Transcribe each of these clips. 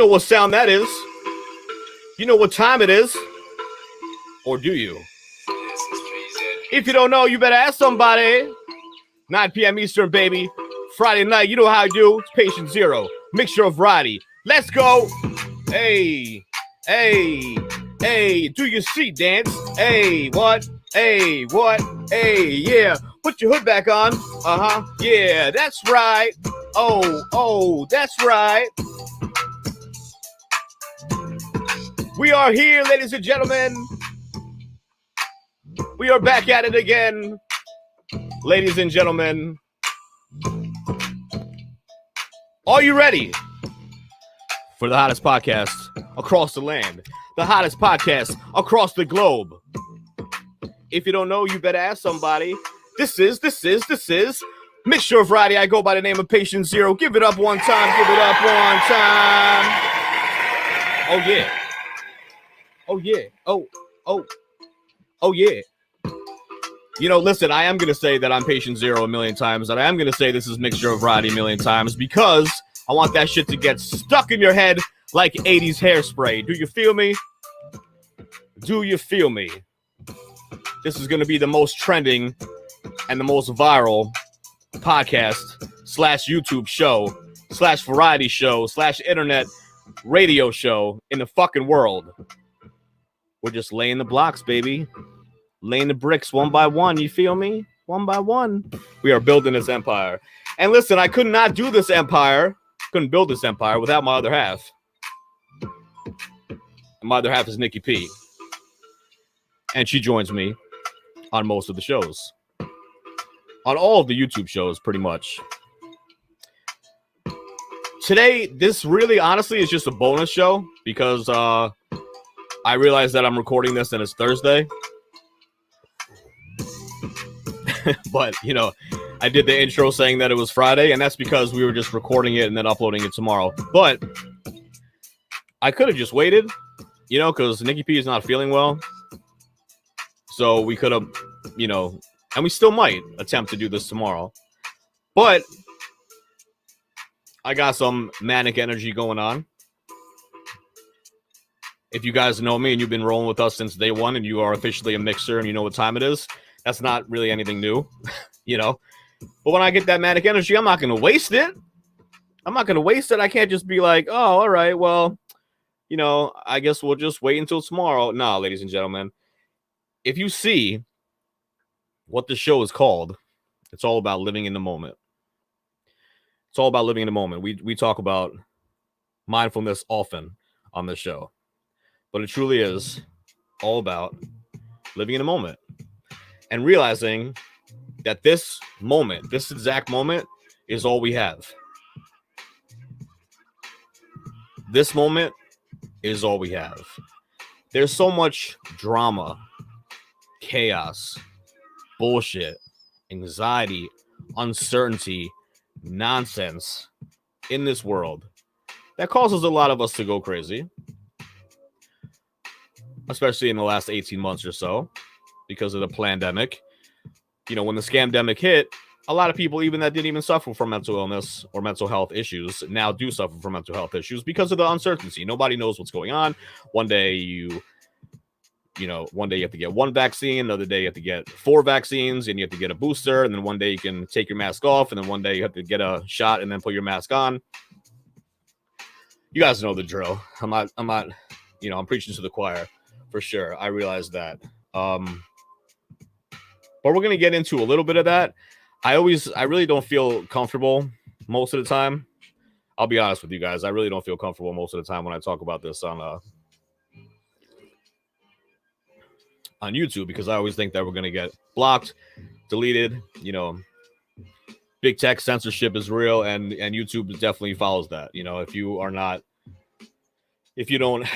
know what sound that is. You know what time it is. Or do you? If you don't know, you better ask somebody. 9 p.m. Eastern, baby. Friday night, you know how I do. It's Patient Zero. Mixture of variety. Let's go. Hey, hey, hey. Do your street dance. Hey, what? Hey, what? Hey, yeah. Put your hood back on. Uh-huh. Yeah, that's right. Oh, that's right. We are here, ladies and gentlemen. We are back at it again. Ladies and gentlemen. Are you ready for the hottest podcast across the land? The hottest podcast across the globe. If you don't know, you better ask somebody. This is Mixture of Variety. I go by the name of Patient Zero. Give it up one time. Give it up one time. Oh, yeah. Oh, yeah. Oh, yeah. You know, listen, I am going to say that I'm Patient Zero a million times, and I am going to say this is Mixture of Variety a million times because I want that shit to get stuck in your head like 80s hairspray. Do you feel me? Do you feel me? This is going to be the most trending and the most viral podcast / YouTube show / variety show / internet radio show in the fucking world. We're just laying the blocks, baby. Laying the bricks one by one. You feel me? One by one. We are building this empire. And listen, I could not do this empire. Couldn't build this empire without my other half. And my other half is Nikki P. And she joins me on most of the shows. On all of the YouTube shows, pretty much. Today, this really, honestly, is just a bonus show because I realized that I'm recording this and it's Thursday. But, you know, I did the intro saying that it was Friday, and that's because we were just recording it and then uploading it tomorrow. But I could have just waited, you know, because Nikki P is not feeling well. So we could have, you know, and we still might attempt to do this tomorrow. But I got some manic energy going on. If you guys know me and you've been rolling with us since day one and you are officially a mixer and you know what time it is, that's not really anything new, you know. But when I get that manic energy, I'm not going to waste it. I can't just be like, oh, all right, well, you know, I guess we'll just wait until tomorrow. No, ladies and gentlemen, if you see what the show is called, it's all about living in the moment. It's all about living in the moment. We talk about mindfulness often on this show, but it truly is all about living in the moment and realizing that this moment, this exact moment, is all we have. This moment is all we have. There's so much drama, chaos, bullshit, anxiety, uncertainty, nonsense in this world that causes a lot of us to go crazy, especially in the last 18 months or so because of the pandemic. You know, when the scamdemic hit, a lot of people, even that didn't even suffer from mental illness or mental health issues, now do suffer from mental health issues because of the uncertainty. Nobody knows what's going on. One day you have to get one vaccine, another day you have to get 4 vaccines, and you have to get a booster, and then one day you can take your mask off, and then one day you have to get a shot and then put your mask on. You guys know the drill. I'm not, you know, I'm preaching to the choir for sure. I realize that. But we're going to get into a little bit of that. I really don't feel comfortable most of the time. I'll be honest with you guys. I really don't feel comfortable most of the time when I talk about this on YouTube because I always think that we're going to get blocked, deleted. You know, big tech censorship is real, and YouTube definitely follows that. You know, if you don't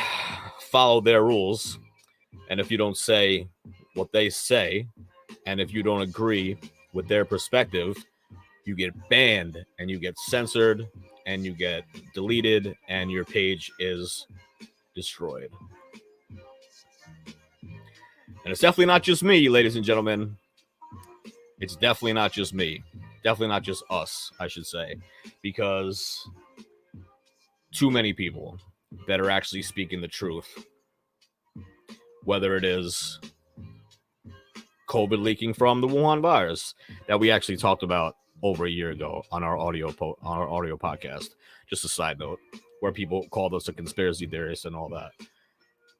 follow their rules, and if you don't say what they say, and if you don't agree with their perspective, you get banned and you get censored and you get deleted and your page is destroyed. And it's definitely not just me, ladies and gentlemen. It's definitely not just me. Definitely not just us, I should say. Because too many people that are actually speaking the truth. Whether it is COVID leaking from the Wuhan virus that we actually talked about over a year ago on our audio podcast. Just a side note, where people called us a conspiracy theorist and all that.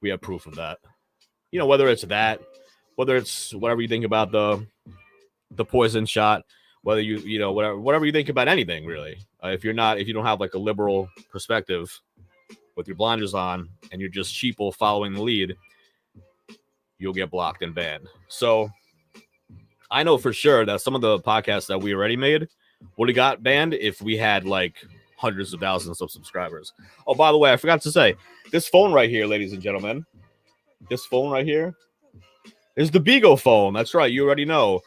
We have proof of that. You know, whether it's that, whether it's whatever you think about the poison shot, whether you know whatever you think about anything really. If you don't have like a liberal perspective with your blinders on and you're just sheeple following the lead, you'll get blocked and banned. So I know for sure that some of the podcasts that we already made would have got banned if we had like hundreds of thousands of subscribers. Oh, by the way, I forgot to say, this phone right here, ladies and gentlemen, this phone right here is the Bigo phone. That's right. You already know.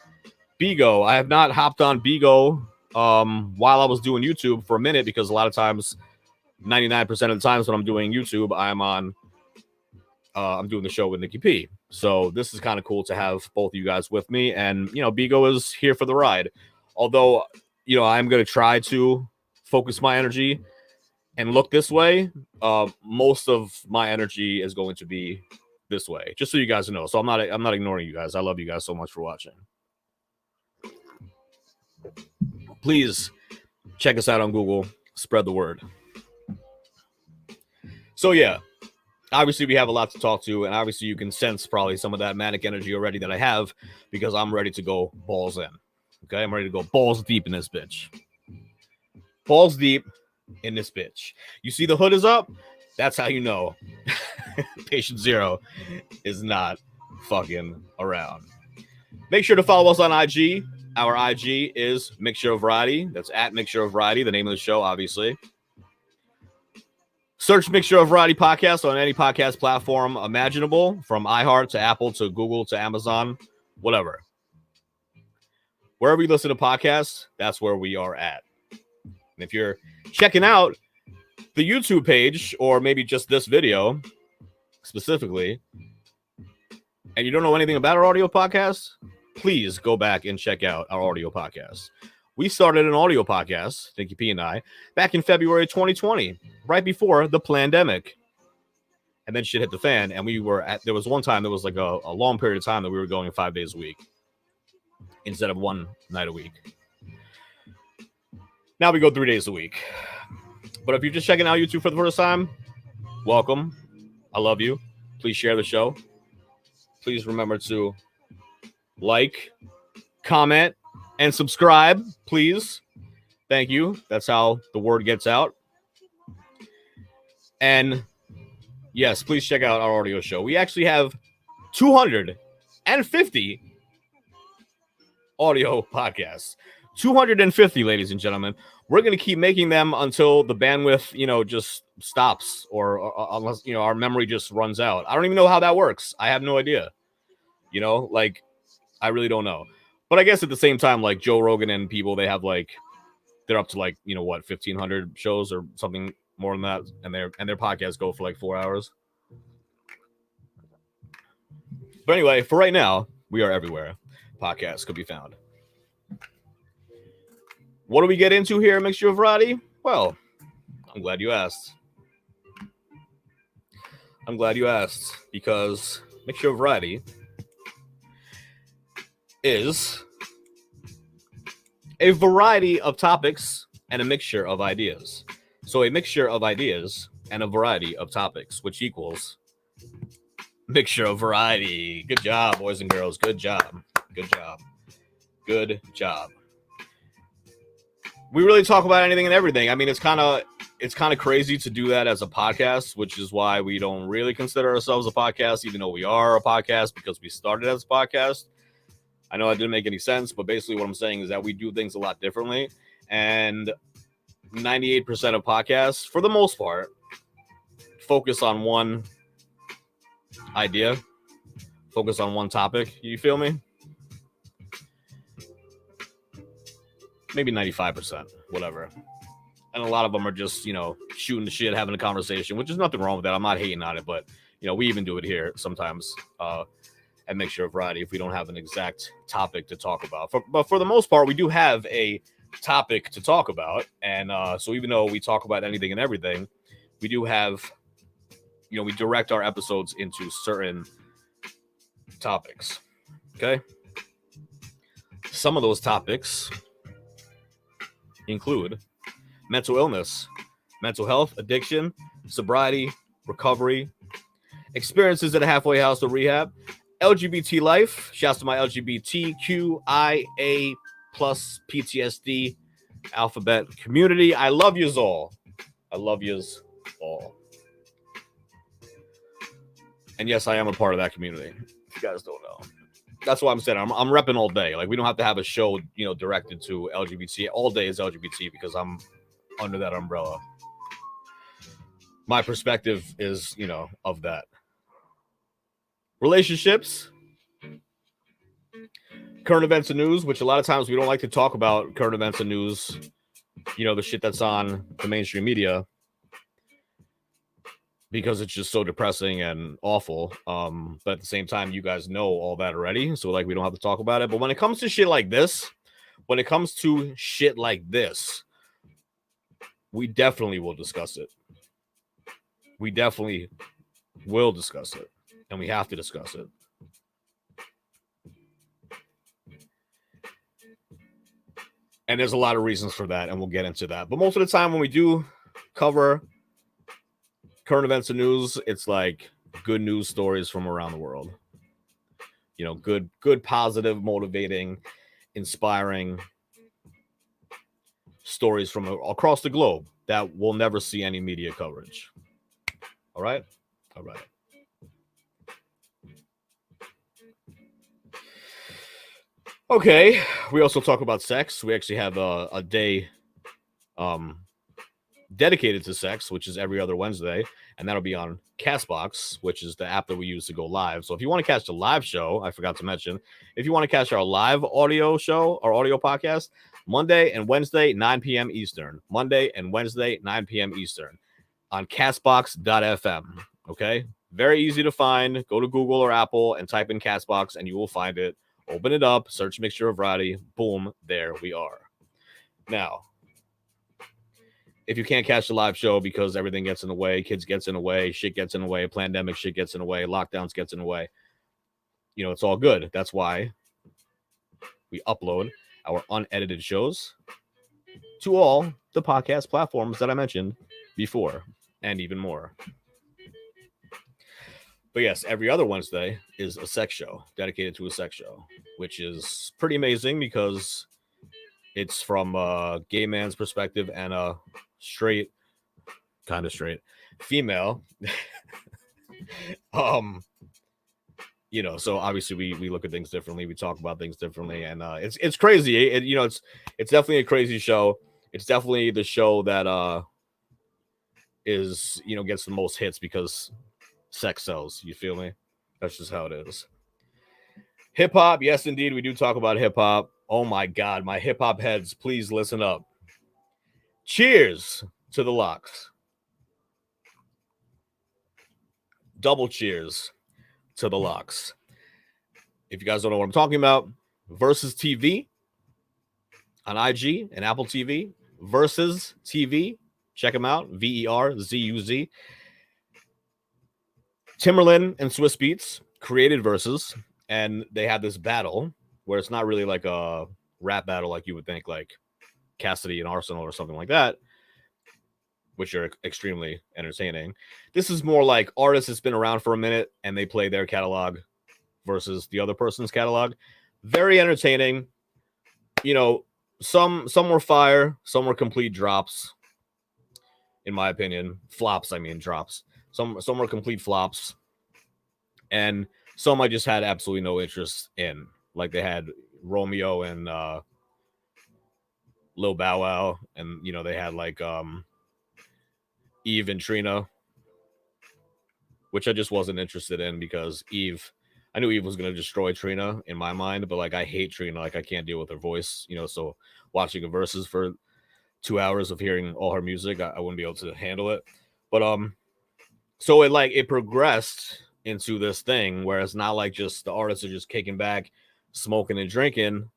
Bigo. I have not hopped on Bigo while I was doing YouTube for a minute because a lot of times, 99% of the times when I'm doing YouTube, I'm doing the show with Nikki P. So this is kind of cool to have both of you guys with me. And, you know, Bigo is here for the ride. Although, you know, I'm going to try to focus my energy and look this way. Most of my energy is going to be this way, just so you guys know. So I'm not ignoring you guys. I love you guys so much for watching. Please check us out on Google. Spread the word. So, yeah. Obviously, we have a lot to talk to, and obviously you can sense probably some of that manic energy already that I have because I'm ready to go balls in. Okay, I'm ready to go balls deep in this bitch. Balls deep in this bitch. You see the hood is up? That's how you know Patient Zero is not fucking around. Make sure to follow us on IG. Our IG is Mixture of Variety. That's at Mixture of Variety, the name of the show, obviously. Search Mixture of Variety podcast on any podcast platform imaginable, from iHeart to Apple to Google to Amazon, whatever. Wherever you listen to podcasts, that's where we are at. And if you're checking out the YouTube page, or maybe just this video specifically, and you don't know anything about our audio podcast, please go back and check out our audio podcast. We started an audio podcast, Nikki P and I, back in February 2020, right before the pandemic. And then shit hit the fan, and there was one time, there was like a long period of time that we were going 5 days a week instead of one night a week. Now we go 3 days a week. But if you're just checking out YouTube for the first time, welcome. I love you. Please share the show. Please remember to like, comment, and subscribe, please. Thank you. That's how the word gets out. And yes, please check out our audio show. We actually have 250 audio podcasts. 250, ladies and gentlemen. We're going to keep making them until the bandwidth, just stops, or unless, our memory just runs out. I don't even know how that works. I have no idea. I really don't know. But I guess at the same time, like Joe Rogan and people, they're up to 1,500 shows or something more than that, and their podcasts go for like 4 hours. But anyway, for right now, we are everywhere podcasts could be found. What do we get into here, Mixture of Variety? Well, I'm glad you asked. Because Mixture of Variety is a variety of topics and a mixture of ideas. So a mixture of ideas and a variety of topics, which equals Mixture of Variety. Good job, boys and girls. Good job. We really talk about anything and everything. I mean, it's kind of crazy to do that as a podcast, which is why we don't really consider ourselves a podcast, even though we are a podcast, because we started as a podcast. I know that didn't make any sense, but basically what I'm saying is that we do things a lot differently. And 98% of podcasts, for the most part, focus on one idea, focus on one topic. You feel me? Maybe 95%, whatever. And a lot of them are just, shooting the shit, having a conversation, which is nothing wrong with that. I'm not hating on it, but, we even do it here sometimes. And Mixture of Variety if we don't have an exact topic to talk about. But for the most part, we do have a topic to talk about. And so even though we talk about anything and everything, we do have we direct our episodes into certain topics. Okay. Some of those topics include mental illness, mental health, addiction, sobriety, recovery, experiences at a halfway house or rehab, LGBT life. Shouts to my LGBTQIA plus PTSD alphabet community. I love yous all. I love yous all. And yes, I am a part of that community. If you guys don't know. That's what I'm saying. I'm repping all day. Like, we don't have to have a show, directed to LGBT. All day is LGBT because I'm under that umbrella. My perspective is, of that. Relationships, current events and news, which a lot of times we don't like to talk about current events and news, the shit that's on the mainstream media, because it's just so depressing and awful. But at the same time, you guys know all that already, so like we don't have to talk about it. But when it comes to shit like this, we definitely will discuss it. We definitely will discuss it, and we have to discuss it. And there's a lot of reasons for that, and we'll get into that. But most of the time when we do cover current events and news, it's like good news stories from around the world. Good, positive, motivating, inspiring stories from across the globe that we'll never see any media coverage. All right? All right. Okay, we also talk about sex. We actually have a day dedicated to sex, which is every other Wednesday, and that'll be on Castbox, which is the app that we use to go live. So if you want to catch the live show, I forgot to mention, if you want to catch our live audio show, our audio podcast, Monday and Wednesday, 9 p.m. Eastern. Monday and Wednesday, 9 p.m. Eastern on castbox.fm. Okay? Very easy to find. Go to Google or Apple and type in Castbox, and you will find it. Open it up, search Mixture of Variety. Boom, there we are. Now, if you can't catch the live show because everything gets in the way, kids gets in the way, shit gets in the way, pandemic shit gets in the way, lockdowns gets in the way, it's all good. That's why we upload our unedited shows to all the podcast platforms that I mentioned before, and even more. But yes, every other Wednesday is a sex show, dedicated to a sex show, which is pretty amazing because it's from a gay man's perspective and a kind of straight female. So obviously we look at things differently, we talk about things differently, and it's crazy. It's definitely a crazy show. It's definitely the show that is gets the most hits because sex sells. You feel me? That's just how it is. Hip hop, yes indeed, we do talk about hip hop. Oh my god, my hip hop heads, please listen up. Cheers to the locks. Double cheers to the locks. If you guys don't know what I'm talking about, Versus TV on IG and Apple TV. Versus TV. Check them out. VERZUZ. Timberland and Swiss Beats created Versus, and they had this battle where it's not really like a rap battle like you would think, like Cassidy and Arsenal or something like that, which are extremely entertaining. This is more like artists that's been around for a minute and they play their catalog versus the other person's catalog. Very entertaining. Some were fire, some were complete drops, in my opinion. Flops, I mean drops. Some were complete flops, and some I just had absolutely no interest in. Like they had Romeo and Lil Bow Wow, and they had like Eve and Trina, which I just wasn't interested in because I knew Eve was going to destroy Trina in my mind, but like I hate Trina. Like I can't deal with her voice, so watching a Versus for 2 hours of hearing all her music, I wouldn't be able to handle it. But so it progressed into this thing where it's not like just the artists are just kicking back, smoking and drinking,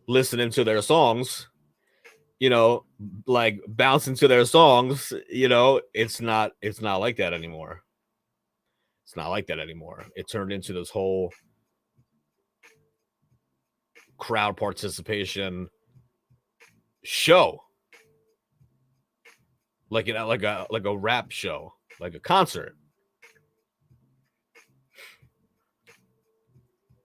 listening to their songs. you know, like bouncing to their songs, you know, it's not like that anymore. It's not like that anymore. It turned into this whole crowd participation show, like a rap show, like a concert.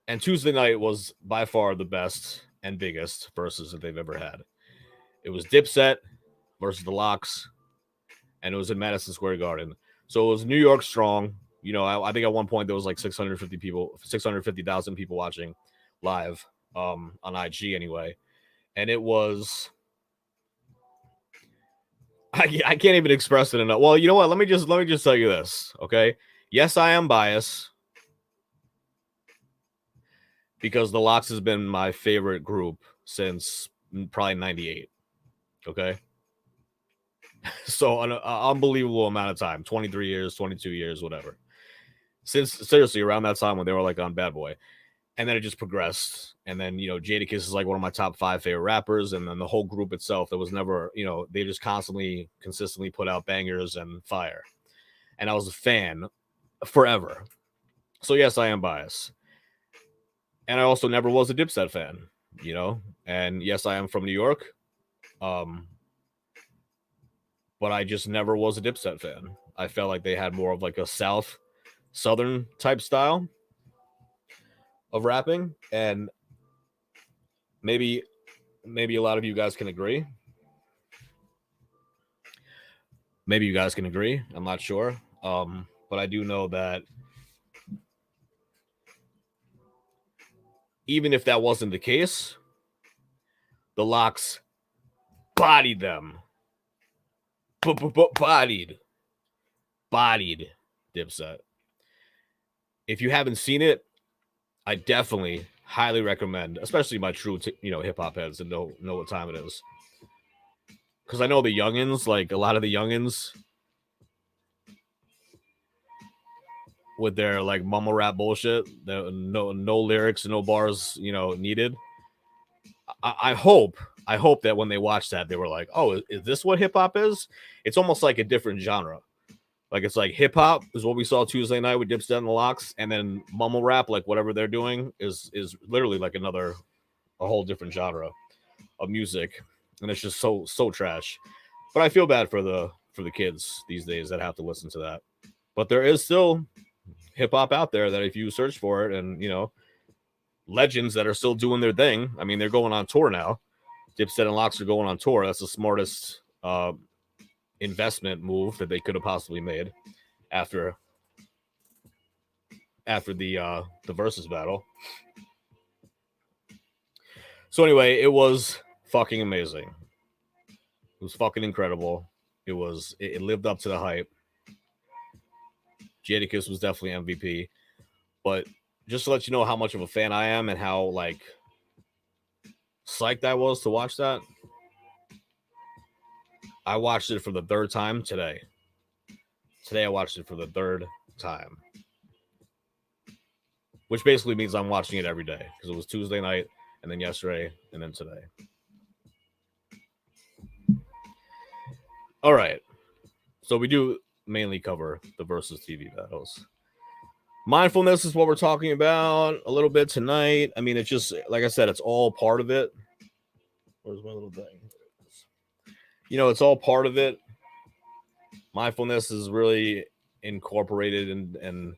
And Tuesday night was by far the best and biggest versus that they've ever had. It was Dipset versus the Lox, and it was in Madison Square Garden. So it was New York strong. You know, I think at one point there was like 650,000 people watching live on IG anyway. And it was, I can't even express it enough. Well, you know what? Let me just tell you this, okay? Yes, I am biased because the Lox has been my favorite group since probably 98. Okay. So an unbelievable amount of time, 23 years, 22 years, whatever. Since seriously around that time when they were like on Bad Boy. And then it just progressed. And then, you know, Jadakiss is like one of my top 5 favorite rappers. And then the whole group itself, there was never, you know, they just consistently put out bangers and fire. And I was a fan forever. So yes, I am biased. And I also never was a Dipset fan, you know. And yes, I am from New York. But I just never was a Dipset fan. I felt like they had more of like a Southern type style of rapping, and maybe a lot of you guys can agree. Maybe you guys can agree. I'm not sure. But I do know that even if that wasn't the case, the Lox bodied them. Bodied Dipset. If you haven't seen it, I definitely highly recommend, especially my true hip hop heads, and know what time it is. Because I know the youngins, like a lot of the youngins, with their like mumble rap bullshit, no lyrics, no bars, you know, needed. I hope that when they watch that, they were like, "Oh, is this what hip hop is?" It's almost like a different genre. Like it's like hip hop is what we saw Tuesday night with Dipset and the Lox, and then mumble rap, like whatever they're doing, is literally like a whole different genre of music, and it's just so trash. But I feel bad for the kids these days that have to listen to that. But there is still hip hop out there that if you search for it, and you know, legends that are still doing their thing. I mean, they're going on tour now. Dipset and Lox are going on tour. That's the smartest investment move that they could have possibly made after the versus battle. So anyway, it was fucking amazing. It was fucking incredible. It lived up to the hype. Jadakiss was definitely MVP. But just to let you know how much of a fan I am and how like psyched I was to watch that, I watched it for the third time today. Today I watched it for the third time, which basically means I'm watching it every day because it was Tuesday night, and then yesterday, and then today. All right. So we do mainly cover the versus TV battles. Mindfulness is what we're talking about a little bit tonight. I mean, it's just, like I said, it's all part of it. Where's my little thing? You know, it's all part of it. Mindfulness is really incorporated and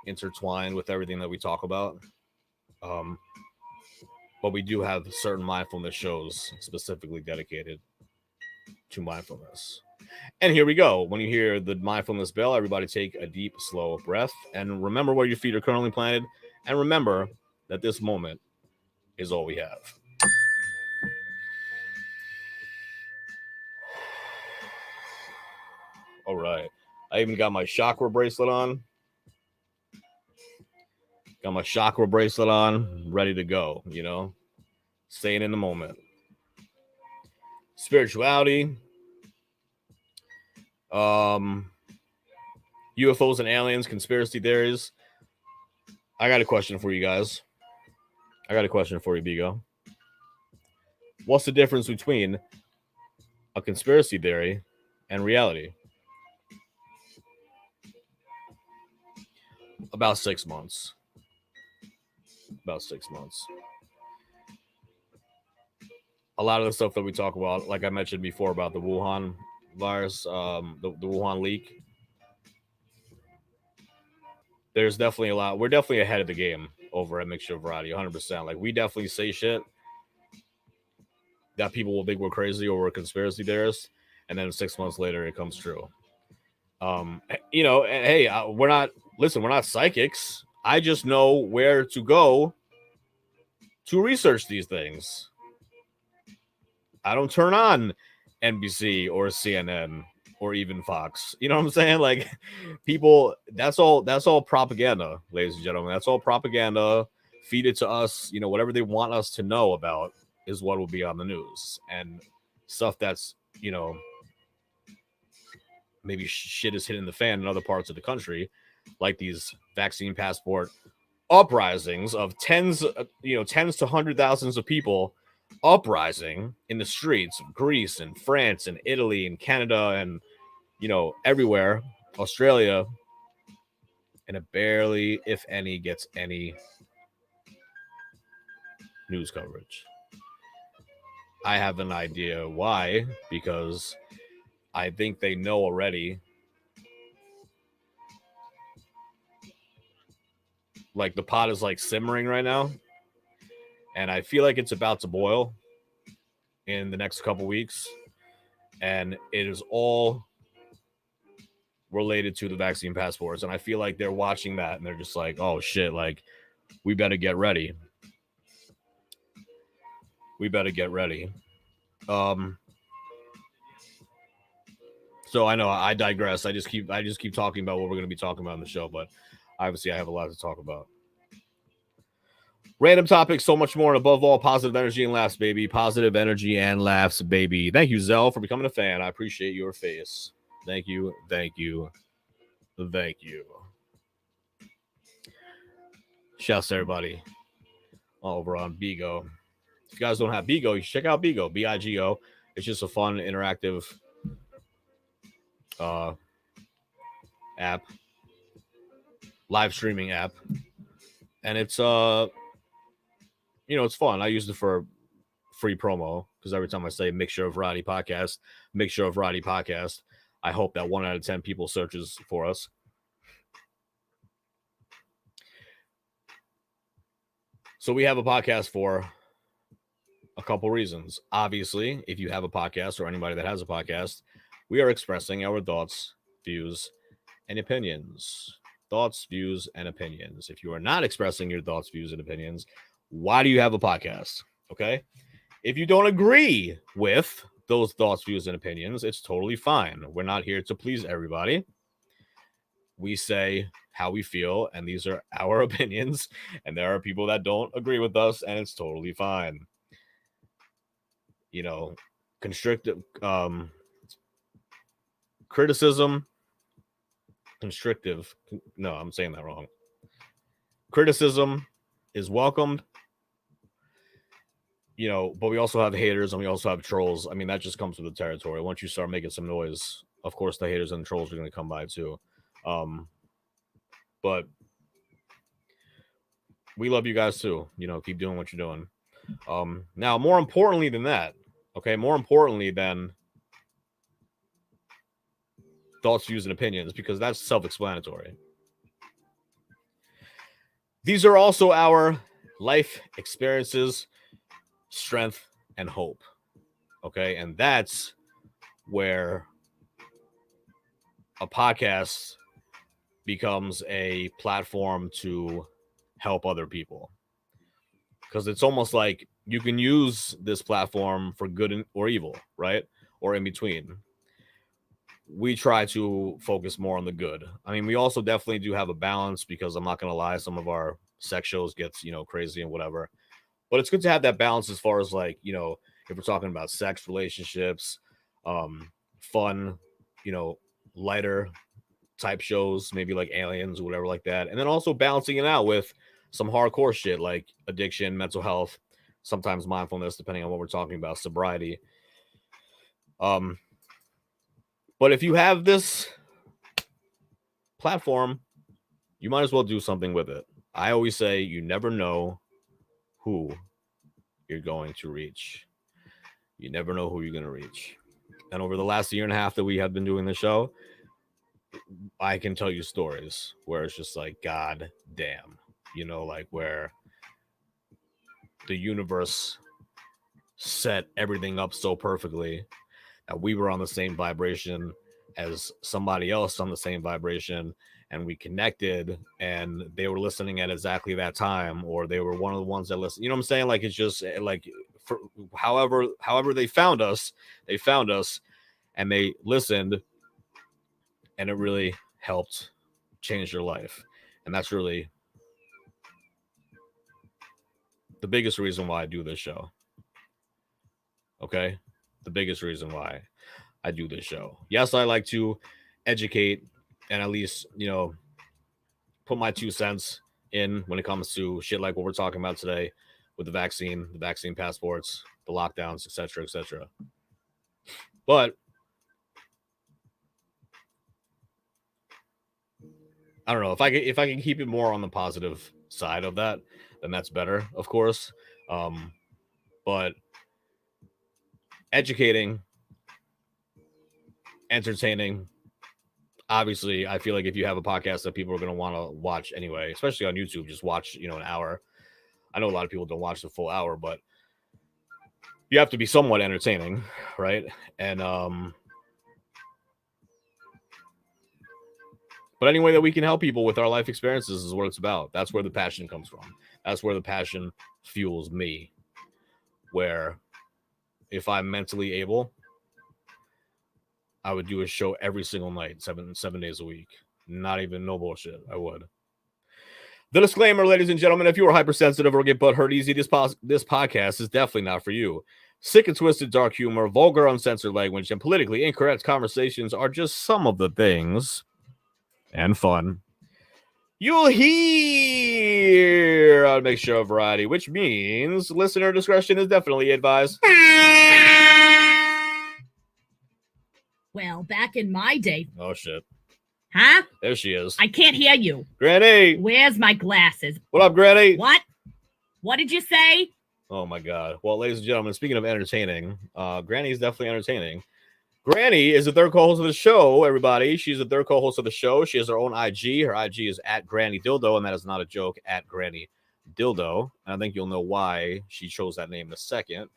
intertwined with everything that we talk about. But we do have certain mindfulness shows specifically dedicated to mindfulness. And here we go. When you hear the mindfulness bell, everybody take a deep, slow breath and remember where your feet are currently planted. And remember that this moment is all we have. All right. I even got my chakra bracelet on. Got my chakra bracelet on, ready to go, you know, staying in the moment. Spirituality, UFOs and aliens, conspiracy theories. I got a question for you guys. I got a question for you, Bigo. What's the difference between a conspiracy theory and reality? About 6 months. About 6 months. A lot of the stuff that we talk about, like I mentioned before about the Wuhan virus, the Wuhan leak, there's definitely a lot. We're definitely ahead of the game over at Mixture of Variety, 100%. Like, we definitely say shit that people will think we're crazy or we're conspiracy theorists, and then 6 months later, it comes true. Hey, we're not psychics. I just know where to go to research these things. I don't turn on NBC or CNN or even Fox. You know what I'm saying? Like, people, that's all propaganda, ladies and gentlemen. That's all propaganda. Feed it to us. Whatever they want us to know about is what will be on the news. And stuff that's, maybe shit is hitting the fan in other parts of the country, like these vaccine passport uprisings of tens to 100,000s of people uprising in the streets of Greece and France and Italy and Canada and everywhere, Australia, and it barely, if any, gets any news coverage. I have an idea why, because I think they know already. Like, the pot is like simmering right now, and I feel like it's about to boil in the next couple weeks, and it is all related to the vaccine passports. And I feel like they're watching that and they're just like, oh shit, like, we better get ready. So I know I digress. I just keep talking about what we're going to be talking about in the show, but obviously I have a lot to talk about. Random topics, so much more, and above all, positive energy and laughs, baby. Positive energy and laughs, baby. Thank you, Zell, for becoming a fan. I appreciate your face. Thank you. Shouts to everybody over on Bigo. If you guys don't have Bigo, you should check out Bigo, Bigo. It's just a fun, interactive app, live streaming app, and it's it's fun. I used it for free promo because every time I say Mixture of Variety podcast, I hope that 1 out of 10 people searches for us. So we have a podcast for a couple reasons. Obviously, if you have a podcast or anybody that has a podcast, we are expressing our thoughts, views, and opinions. Thoughts, views, and opinions. If you are not expressing your thoughts, views, and opinions, why do you have a podcast? Okay? If you don't agree with those thoughts, views, and opinions, it's totally fine. We're not here to please everybody. We say how we feel, and these are our opinions, and there are people that don't agree with us, and it's totally fine. Constrictive criticism, constrictive. No, I'm saying that wrong. Criticism is welcomed, but we also have haters and we also have trolls. I mean, that just comes with the territory. Once you start making some noise, of course, the haters and the trolls are going to come by too. But we love you guys too. Keep doing what you're doing. Now, more importantly than that, more importantly than thoughts, views, and opinions, because that's self-explanatory. These are also our life experiences, strength, and hope. Okay, and that's where a podcast becomes a platform to help other people, because it's almost like you can use this platform for good or evil, right? Or in between. We try to focus more on the good. I mean, we also definitely do have a balance, because I'm not going to lie, some of our sex shows gets, crazy and whatever. But it's good to have that balance as far as like, if we're talking about sex, relationships, fun, lighter type shows, maybe like Aliens or whatever like that. And then also balancing it out with some hardcore shit like addiction, mental health, sometimes mindfulness, depending on what we're talking about, sobriety. But if you have this platform, you might as well do something with it. I always say you never know who you're going to reach. You never know who you're going to reach. And over the last year and a half that we have been doing the show, I can tell you stories where it's just like, God damn, like where the universe set everything up so perfectly that we were on the same vibration as somebody else on the same vibration, and we connected, and they were listening at exactly that time, or they were one of the ones that listened. You know what I'm saying? Like, it's just like, for however they found us, and they listened, and it really helped change their life. And that's really the biggest reason why I do this show. Okay? The biggest reason why I do this show. Yes, I like to educate and at least, put my 2 cents in when it comes to shit like what we're talking about today with the vaccine passports, the lockdowns, etc., etc. But I don't know, if I can keep it more on the positive side of that, then that's better, of course. But educating, entertaining, obviously, I feel like if you have a podcast that people are going to want to watch anyway, especially on YouTube, just watch, an hour. I know a lot of people don't watch the full hour, but you have to be somewhat entertaining, right? And but any way that we can help people with our life experiences is what it's about. That's where the passion comes from. That's where the passion fuels me. Where if I'm mentally able, I would do a show every single night, seven days a week. Not even, no bullshit. I would. The disclaimer, ladies and gentlemen, if you are hypersensitive or get butthurt easy, this podcast is definitely not for you. Sick and twisted dark humor, vulgar uncensored language, and politically incorrect conversations are just some of the things, and fun, you'll hear on Make Sure Variety, which means listener discretion is definitely advised. Well, back in my day. Oh, shit. Huh? There she is. I can't hear you. Granny! Where's my glasses? What up, Granny? What? What did you say? Oh, my God. Well, ladies and gentlemen, speaking of entertaining, Granny is definitely entertaining. Granny is the third co-host of the show, everybody. She's the third co-host of the show. She has her own IG. Her IG is at Granny Dildo, and that is not a joke, at Granny Dildo. And I think you'll know why she chose that name in a second.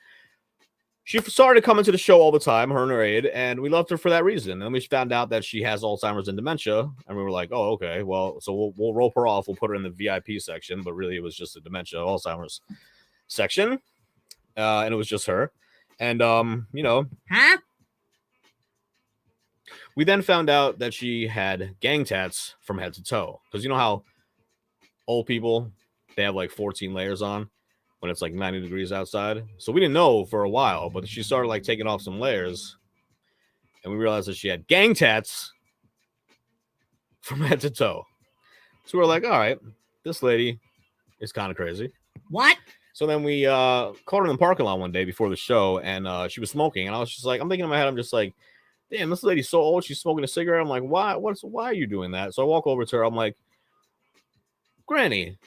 She started coming to the show all the time, her and her aide, and we loved her for that reason. And we found out that she has Alzheimer's and dementia, and we were like, oh, okay, well, so we'll rope her off. We'll put her in the VIP section, but really it was just the dementia Alzheimer's section, and it was just her. And, Huh? We then found out that she had gang tats from head to toe. Because you know how old people, they have like 14 layers on when it's like 90 degrees outside? So we didn't know for a while, but she started like taking off some layers. And we realized that she had gang tats from head to toe. So we're like, all right, this lady is kind of crazy. What? So then we caught her in the parking lot one day before the show, and she was smoking. And I was just like, I'm thinking in my head, I'm just like, damn, this lady's so old. She's smoking a cigarette. I'm like, why are you doing that? So I walk over to her. I'm like, Granny,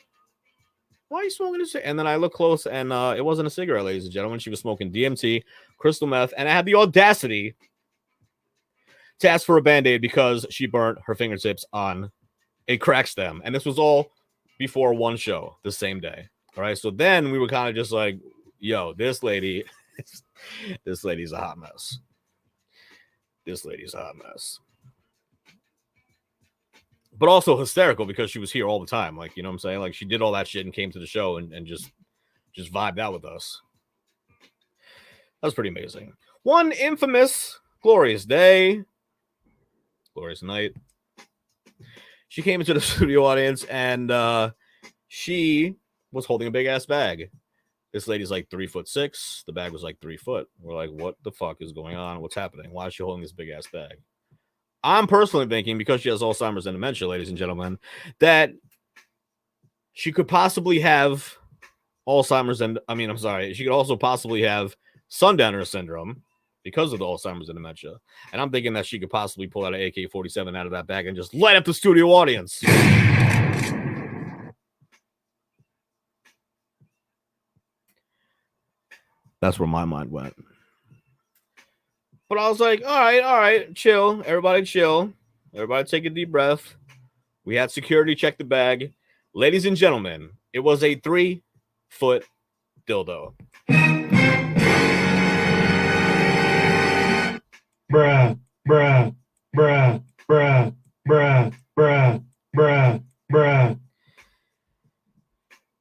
why are you smoking a cigarette? And then I look close, and it wasn't a cigarette, ladies and gentlemen. She was smoking DMT, crystal meth, and I had the audacity to ask for a Band-Aid because she burnt her fingertips on a crack stem. And this was all before one show the same day. All right. So then we were kind of just like, yo, this lady's a hot mess. This lady's a hot mess. But also hysterical because she was here all the time. Like, you know what I'm saying? Like, she did all that shit and came to the show and just vibed out with us. That was pretty amazing. One infamous, glorious day, glorious night, she came into the studio audience and she was holding a big ass bag. This lady's like 3'6". The bag was like 3 foot. We're like, what the fuck is going on? What's happening? Why is she holding this big ass bag? I'm personally thinking, because she has Alzheimer's and dementia, ladies and gentlemen, that she could possibly have Alzheimer's and I'm sorry, she could also possibly have sundowner syndrome because of the Alzheimer's and dementia. And I'm thinking that she could possibly pull out an AK-47 out of that bag and just light up the studio audience. That's where my mind went. But I was like, all right, chill. Everybody chill. Everybody take a deep breath. We had security check the bag. Ladies and gentlemen, it was a 3-foot dildo. Bruh, bruh, bruh, bruh, bruh, bruh, bruh, bruh.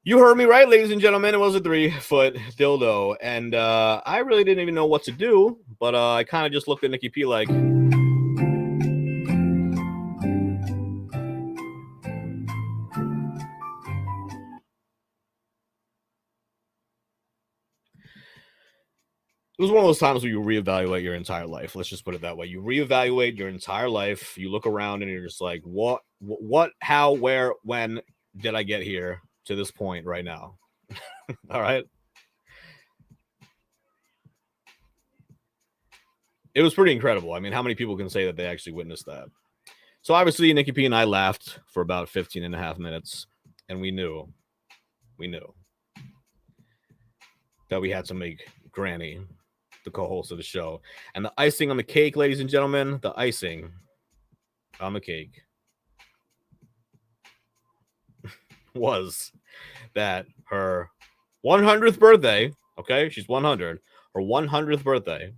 You heard me right, ladies and gentlemen. It was a 3-foot dildo. And I really didn't even know what to do. But I kind of just looked at Nikki P like... It was one of those times where you reevaluate your entire life. Let's just put it that way. You reevaluate your entire life. You look around and you're just like, what, how, where, when did I get here to this point right now? All right. It was pretty incredible. I mean, how many people can say that they actually witnessed that? So obviously Nikki P and I laughed for about 15 and a half minutes, and we knew that we had to make Granny the co-host of the show. And the icing on the cake, ladies and gentlemen, the icing on the cake was that her 100th birthday, okay, she's 100, her 100th birthday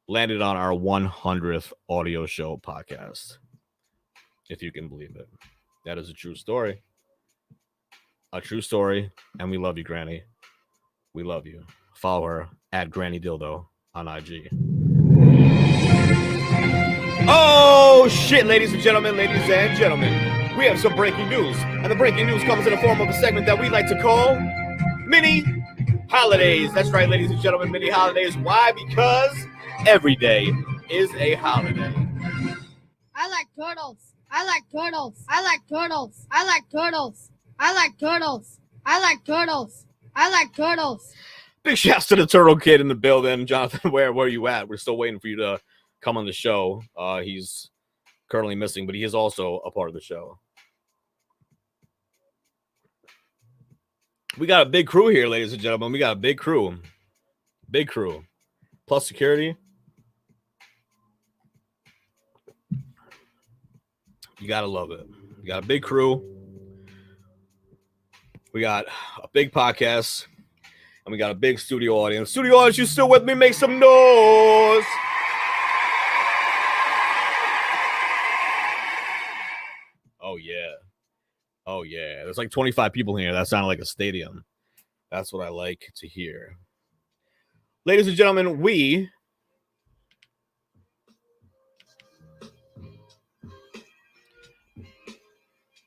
landed on our 100th audio show podcast. If you can believe it. That is a true story. A true story. And we love you, Granny. We love you. Follow her at Granny Dildo on IG. Oh, shit, ladies and gentlemen. We have some breaking news. And the breaking news comes in the form of a segment that we like to call Mini Holidays. That's right, ladies and gentlemen, Mini Holidays. Why? Because every day is a holiday. I like turtles. I like turtles. I like turtles. I like turtles. I like turtles. I like turtles. I like turtles. Big shouts to the Turtle Kid in the building. Jonathan, where are you at? We're still waiting for you to come on the show. He's currently missing, but he is also a part of the show. We got a big crew here, ladies and gentlemen. We got a big crew. Big crew. Plus security. You got to love it. We got a big crew. We got a big podcast. And we got a big studio audience. Studio audience, you still with me? Make some noise. Oh, yeah. Oh, yeah. There's like 25 people here. That sounded like a stadium. That's what I like to hear. Ladies and gentlemen,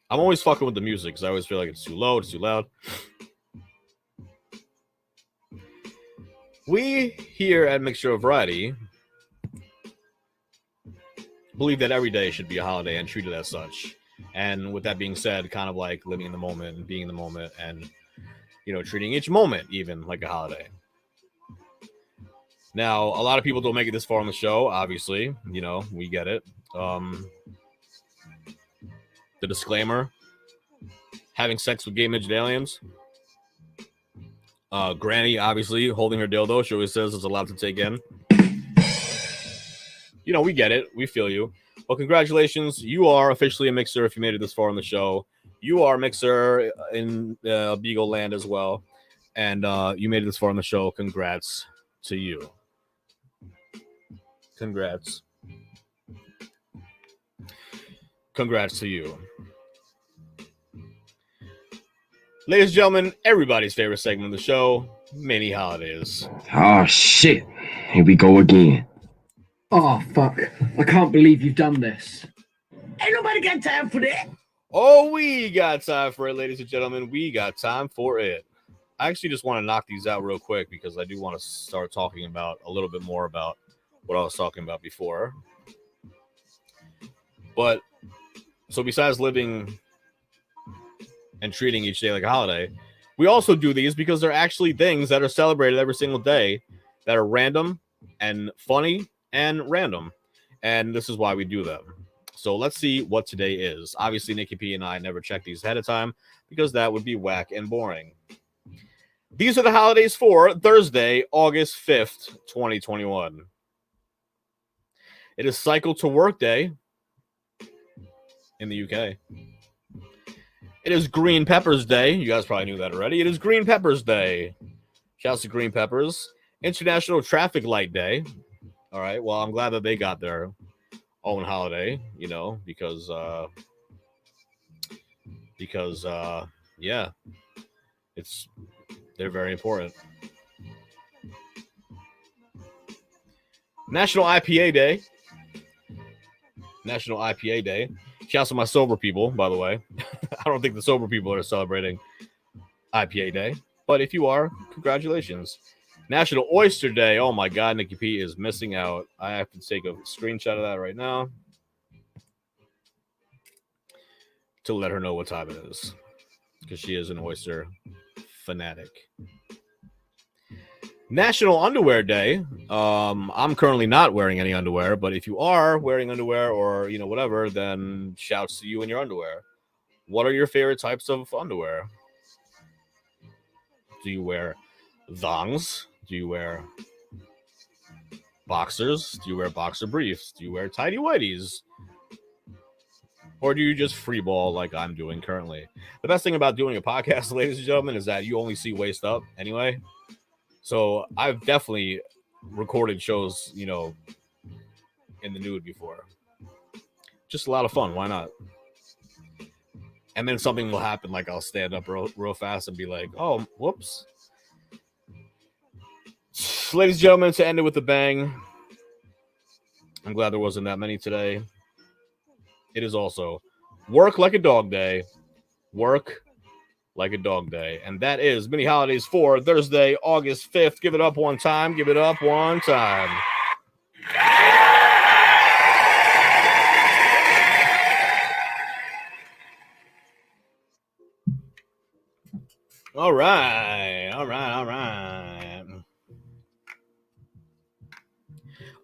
I'm always fucking with the music because I always feel like it's too low, it's too loud. We here at Mixture of Variety believe that every day should be a holiday and treated as such. And with that being said, kind of like living in the moment and being in the moment and, treating each moment even like a holiday. Now, a lot of people don't make it this far on the show, obviously. We get it. The disclaimer, having sex with gay midget aliens. Granny, obviously, holding her dildo. She always says it's allowed to take in. We get it. We feel you. Well, congratulations. You are officially a mixer if you made it this far on the show. You are a mixer in Beagle Land as well. And you made it this far on the show. Congrats to you. Congrats to you. Ladies and gentlemen, everybody's favorite segment of the show, Mini Holidays. Oh, shit. Here we go again. Oh, fuck. I can't believe you've done this. Ain't nobody got time for that. Oh, we got time for it, ladies and gentlemen. We got time for it. I actually just want to knock these out real quick because I do want to start talking about a little bit more about what I was talking about before. But, so besides living and treating each day like a holiday, We also do these because they're actually things that are celebrated every single day that are random and funny and random. And this is why we do them. So let's see what today is. Obviously, Nikki P and I never check these ahead of time because that would be whack and boring. These are the holidays for Thursday, August 5th, 2021. It is Cycle to Work Day in the UK. It is Green Peppers Day. You guys probably knew that already. It is Green Peppers Day. Shouts to Green Peppers. International Traffic Light Day. All right. Well, I'm glad that they got their own holiday, you know, because yeah, they're very important. National IPA Day. National IPA Day. Shouts to my sober people, by the way. I don't think the sober people are celebrating IPA Day, but if you are, congratulations. National Oyster Day. Oh my God, Nikki P is missing out. I have to take a screenshot of that right now to let her know what time it is, because she is an oyster fanatic. National Underwear Day. I'm currently not wearing any underwear, but if you are wearing underwear or, you know, whatever, then shouts to you and your underwear. What are your favorite types of underwear? Do you wear thongs? Do you wear boxers? Do you wear boxer briefs? Do you wear tidy whities? Or do you just free ball like I'm doing currently? The best thing about doing a podcast, ladies and gentlemen, is that you only see waist up anyway. So I've definitely recorded shows, you know, in the nude before. Just a lot of fun. Why not? And then something will happen, like I'll stand up real fast and be like, oh, whoops. Ladies and gentlemen, to end it with a bang, I'm glad there wasn't that many today. It is also Work Like a Dog Day. Work Like a Dog Day. And that is Mini Holidays for Thursday, August 5th. Give it up one time. Give it up one time. All right. All right. All right.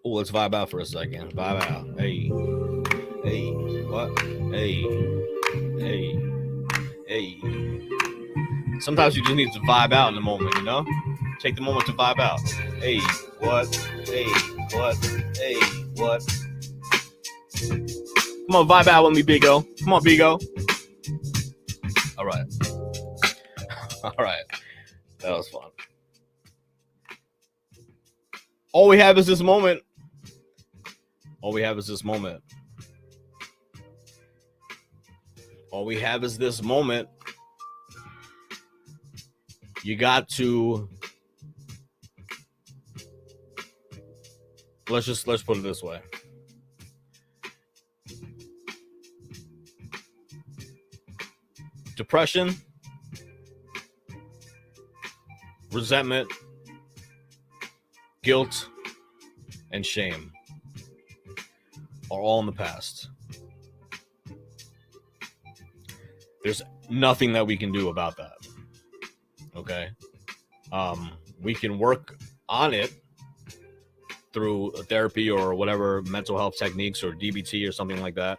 Oh, let's vibe out for a second. Vibe out. Hey. Hey. What? Hey. Hey. Hey. Sometimes you just need to vibe out in the moment, you know? Take the moment to vibe out. Hey, what? Hey, what? Hey, what? Come on, vibe out with me, Bigo. Come on, Bigo. All right. All right. That was fun. All we have is this moment. All we have is this moment. All we have is this moment. You got to, let's put it this way. Depression, resentment, guilt, and shame are all in the past. There's nothing that we can do about that. Okay. We can work on it through therapy or whatever mental health techniques or DBT or something like that.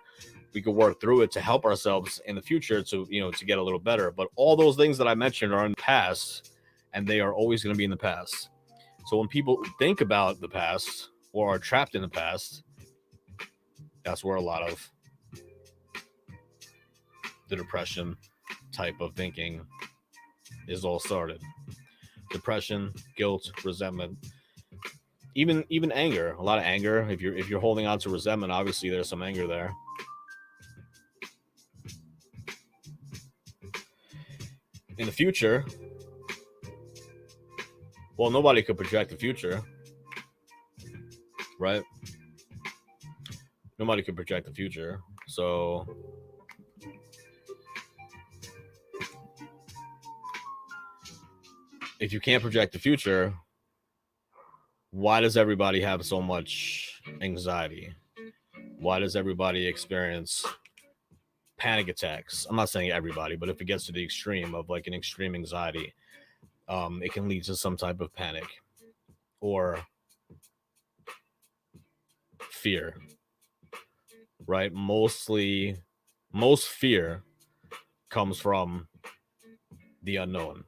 We could work through it to help ourselves in the future to, you know, to get a little better. But all those things that I mentioned are in the past, and they are always going to be in the past. So when people think about the past or are trapped in the past, that's where a lot of the depression type of thinking is all started. Depression, guilt, resentment, even anger. A lot of anger. If you're holding on to resentment, obviously there's some anger there. In the future, well, nobody could project the future, right? Nobody could project the future. So if you can't project the future, why does everybody have so much anxiety? Why does everybody experience panic attacks. I'm not saying everybody, but if it gets to the extreme of like an extreme anxiety, it can lead to some type of panic or fear, right? Most fear comes from the unknown.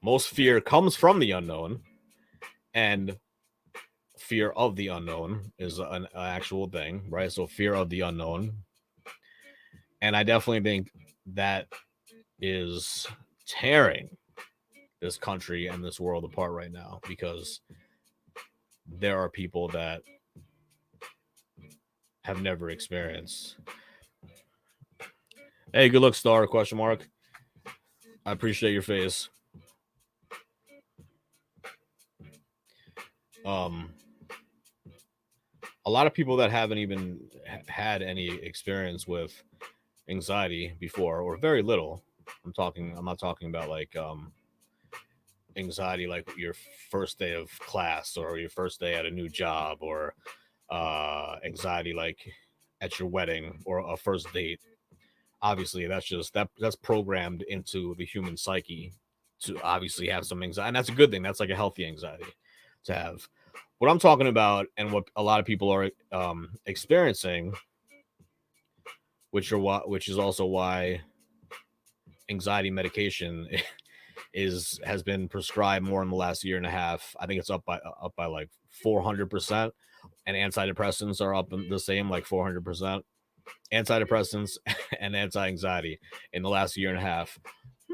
Most fear comes from the unknown, and fear of the unknown is an actual thing, right? So fear of the unknown. And I definitely think that is tearing this country and this world apart right now, because there are people that have never experienced. Hey, good luck, Star, question mark. I appreciate your face. A lot of people that haven't even had any experience with anxiety before, or very little. I'm not talking about like anxiety like your first day of class or your first day at a new job, or anxiety like at your wedding or a first date. Obviously, that's programmed into the human psyche to obviously have some anxiety, and that's a good thing. That's like a healthy anxiety to have. What I'm talking about, and what a lot of people are experiencing, which is also why anxiety medication has been prescribed more in the last year and a half. I think it's up by like 400%, and antidepressants are up the same, like 400%. Antidepressants and anti-anxiety in the last year and a half.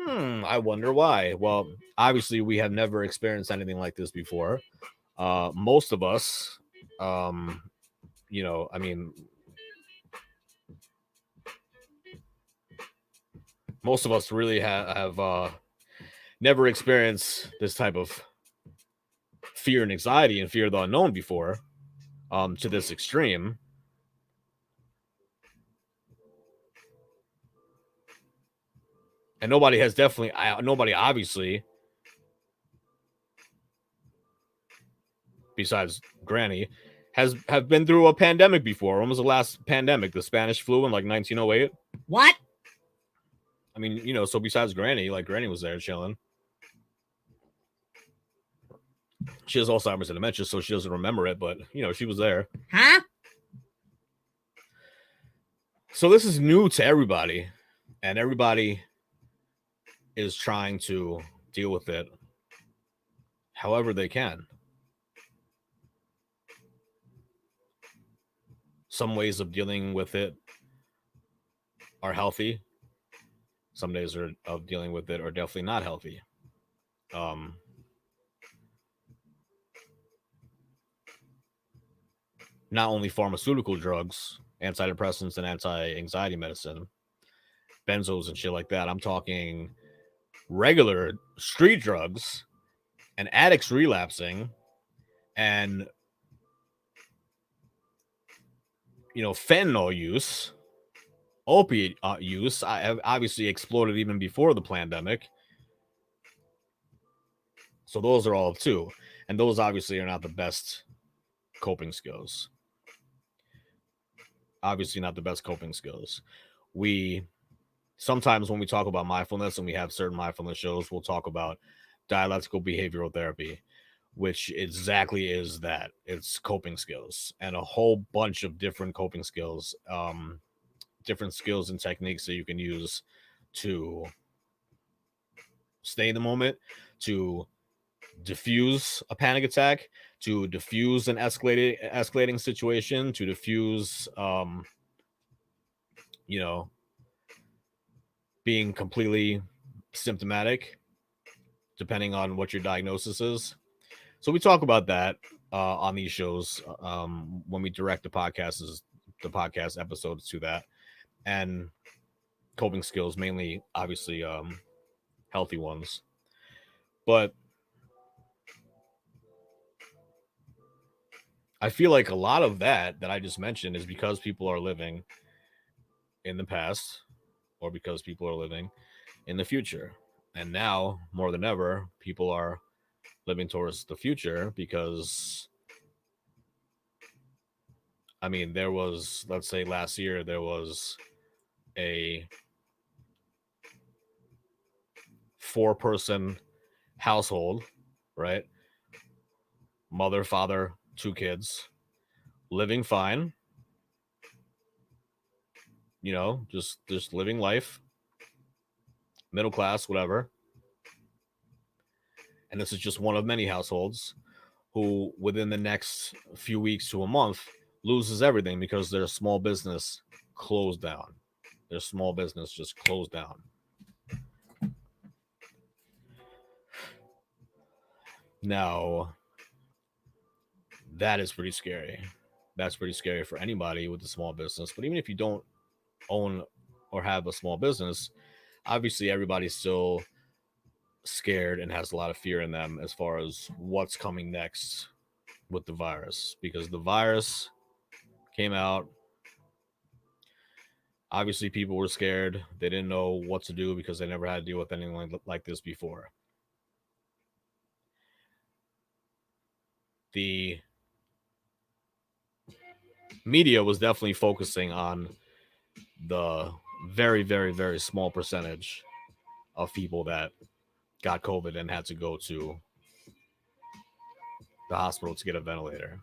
I wonder why. Well, obviously we have never experienced anything like this before. Most of us, I mean, most of us really have never experienced this type of fear and anxiety and fear of the unknown before, to this extreme. And nobody obviously, besides Granny, have been through a pandemic before. When was the last pandemic? The Spanish flu in like 1908. What? I mean, so besides Granny, like Granny was there chilling. She has Alzheimer's and dementia, so she doesn't remember it, but she was there. Huh? So this is new to everybody, and everybody is trying to deal with it however they can. Some ways of dealing with it are healthy. Some days of dealing with it are definitely not healthy. Not only pharmaceutical drugs, antidepressants and anti-anxiety medicine, benzos and shit like that. I'm talking regular street drugs and addicts relapsing, and fentanyl use, opiate use obviously exploded even before the pandemic. So those are all too, and those obviously are not the best coping skills. Obviously not the best coping skills. We sometimes, when we talk about mindfulness, and we have certain mindfulness shows, we'll talk about dialectical behavioral therapy, which exactly is that. It's coping skills and a whole bunch of different coping skills, different skills and techniques that you can use to stay in the moment, to diffuse a panic attack, to diffuse an escalating situation, to diffuse being completely symptomatic, depending on what your diagnosis is. So we talk about that on these shows when we direct the podcast episodes to that, and coping skills, mainly obviously healthy ones. But I feel like a lot of that I just mentioned is because people are living in the past, or because people are living in the future. And now, more than ever, people are living towards the future, because I mean, there was, let's say last year, there was a 4-person household, right? Mother, father, 2 kids, living fine, you know, just living life, middle class, whatever. And this is just one of many households who, within the next few weeks to a month, loses everything because their small business closed down. Their small business just closed down. Now, that is pretty scary. That's pretty scary for anybody with a small business. But even if you don't own or have a small business, obviously everybody's still scared and has a lot of fear in them as far as what's coming next with the virus, because the virus came out. Obviously people were scared. They didn't know what to do because they never had to deal with anything like this before. The media was definitely focusing on the very, very, very small percentage of people that got COVID and had to go to the hospital to get a ventilator.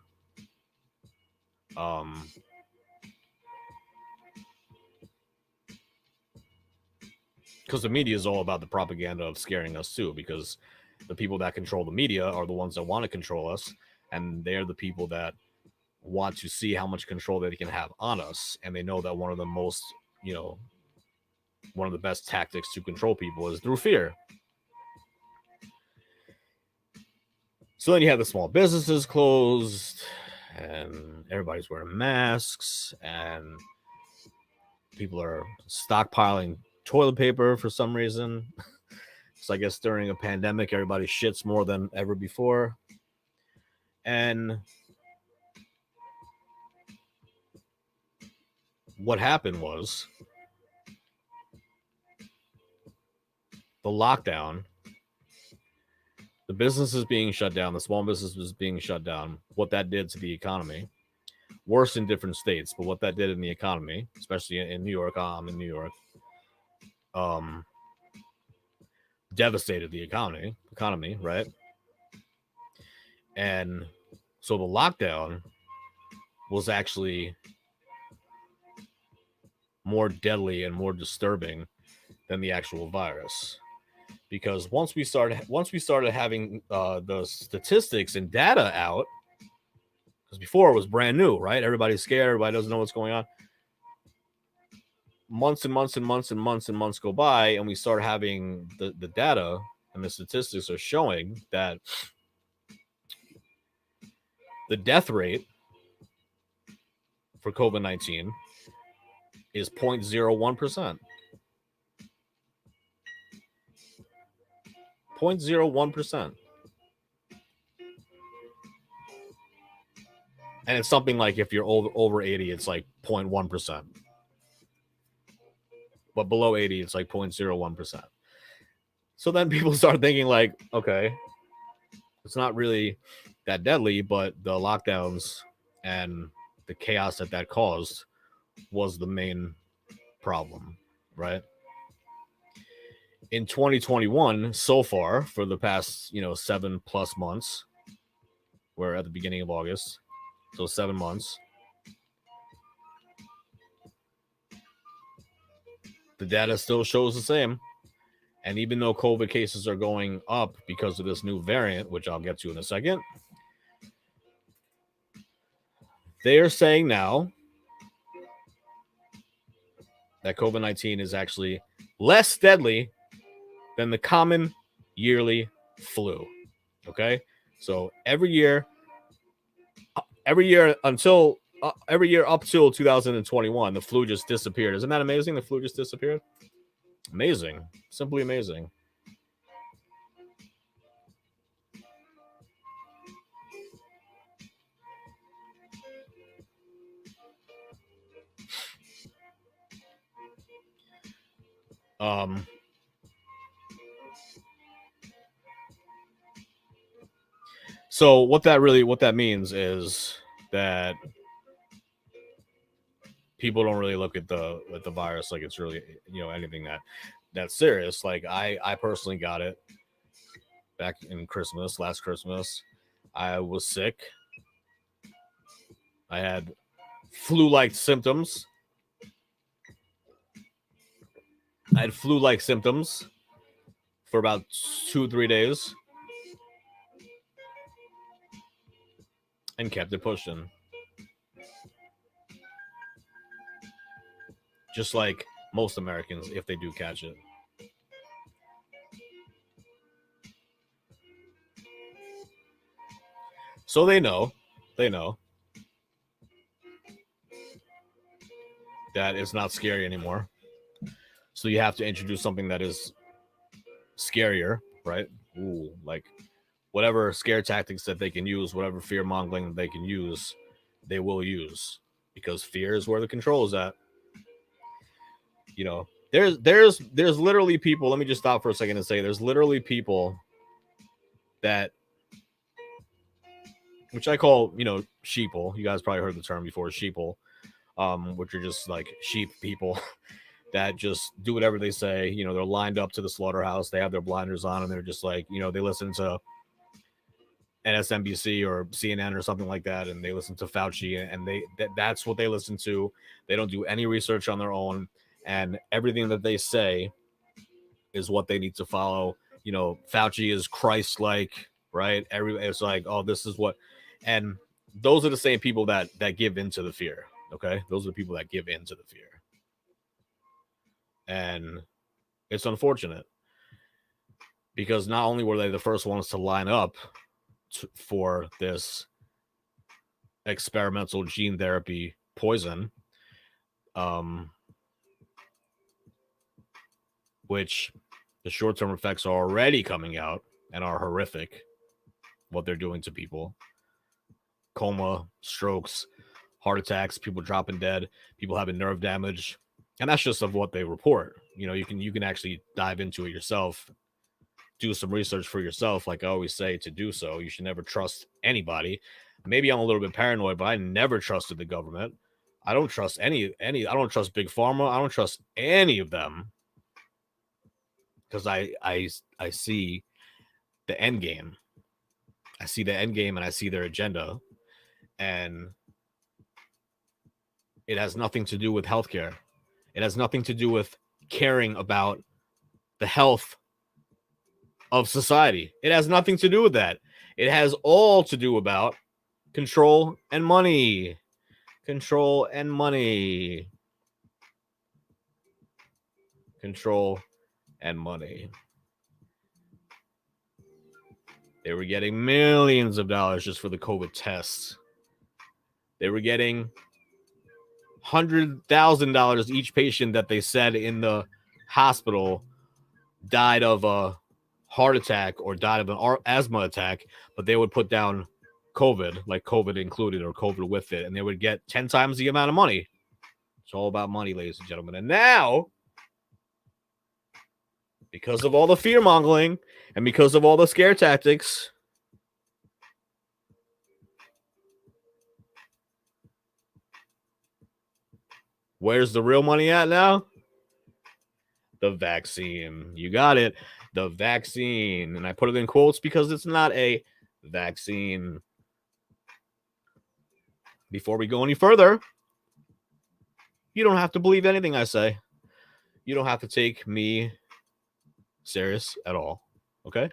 Because the media is all about the propaganda of scaring us too, because the people that control the media are the ones that want to control us, and they're the people that want to see how much control they can have on us. And they know that one of the most, you know, one of the best tactics to control people is through fear. So then you have the small businesses closed, and everybody's wearing masks, and people are stockpiling toilet paper for some reason. So I guess during a pandemic, everybody shits more than ever before. And what happened was the lockdown, the businesses being shut down, the small businesses being shut down, what that did to the economy, worse in different states, but what that did in the economy, especially in New York, I'm in New York, devastated the economy, right? And so the lockdown was actually more deadly and more disturbing than the actual virus, because once we started having the statistics and data out, because before it was brand new, right? Everybody's scared, everybody doesn't know what's going on. Months and months and months and months and months go by, and we start having the data, and the statistics are showing that the death rate for COVID-19 is 0.01%. 0.01%. And it's something like if you're over 80, it's like 0.1%. But below 80, it's like 0.01%. So then people start thinking like, okay, it's not really that deadly, but the lockdowns and the chaos that caused was the main problem, right? In 2021, so far, for the past, 7+ months, we're at the beginning of August, so 7 months, the data still shows the same. And even though COVID cases are going up because of this new variant, which I'll get to in a second, they are saying now that COVID-19 is actually less deadly than the common yearly flu. Okay? So every year up till 2021, the flu just disappeared. Isn't that amazing? The flu just disappeared. Amazing. Simply amazing. So what that means is that people don't really look at the virus like it's really, you know, anything that's serious. Like I personally got it back in last Christmas. I was sick. I had flu-like symptoms. For about 2-3 days and kept it pushing. Just like most Americans, if they do catch it. So they know that it's not scary anymore. So you have to introduce something that is scarier, right? Ooh, like whatever scare tactics that they can use, whatever fear mongering they can use, they will use, because fear is where the control is at. You know, there's literally people. Let me just stop for a second and say there's literally people that, which I call, you know, sheeple. You guys probably heard the term before, sheeple, which are just like sheep people that just do whatever they say. You know, they're lined up to the slaughterhouse. They have their blinders on, and they're just like, you know, they listen to MSNBC or CNN or something like that, and they listen to Fauci, and that's what they listen to. They don't do any research on their own, and everything that they say is what they need to follow. You know, Fauci is Christ-like, right? It's like, oh, this is what, and those are the same people that give into the fear. Okay, those are the people that give into the fear, and it's unfortunate because not only were they the first ones to line up for this experimental gene therapy poison, which the short-term effects are already coming out and are horrific, what they're doing to people. Coma, strokes, heart attacks, people dropping dead, people having nerve damage. And that's just of what they report. You know, you can actually dive into it yourself, do some research for yourself. Like I always say, to do so, you should never trust anybody. Maybe I'm a little bit paranoid, but I never trusted the government. I don't trust any. I don't trust Big Pharma. I don't trust any of them, because I see the end game. I see the end game, and I see their agenda, and it has nothing to do with healthcare. It has nothing to do with caring about the health of society. It has nothing to do with that. It has all to do about control and money. Control and money. Control and money. They were getting millions of dollars just for the COVID tests. They were getting $100,000 each patient that they said in the hospital died of a heart attack or died of an asthma attack, but they would put down COVID, like COVID included or COVID with it, and they would get 10 times the amount of money. It's all about money, ladies and gentlemen. And now, because of all the fear mongering and because of all the scare tactics, where's the real money at now? The vaccine. You got it. The vaccine. And I put it in quotes because it's not a vaccine. Before we go any further, you don't have to believe anything I say. You don't have to take me serious at all. Okay?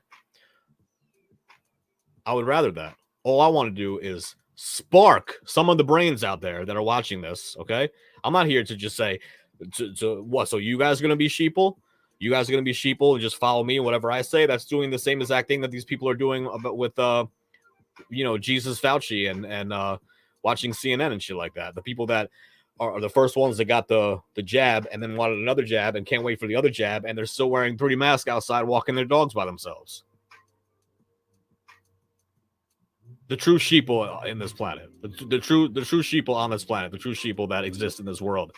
I would rather that. All I want to do is spark some of the brains out there that are watching this. Okay? I'm not here to just say, to what? So you guys are going to be sheeple? You guys are going to be sheeple and just follow me and whatever I say? That's doing the same exact thing that these people are doing with, Jesus Fauci and watching CNN and shit like that. The people that are the first ones that got the jab and then wanted another jab and can't wait for the other jab, and they're still wearing 3 masks outside walking their dogs by themselves. The true sheeple in this planet, the true sheeple on this planet, the true sheeple that exists in this world.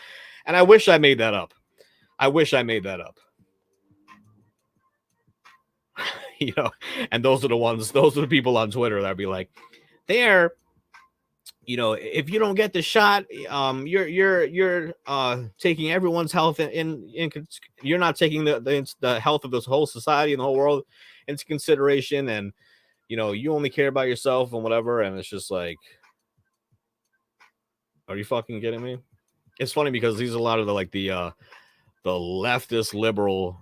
And I wish I made that up. And those are the people on Twitter that'd be like, they're if you don't get the shot, you're taking everyone's health you're not taking the health of this whole society and the whole world into consideration, and you only care about yourself and whatever. And it's just like, are you fucking kidding me? It's funny because these are a lot of the leftist liberals,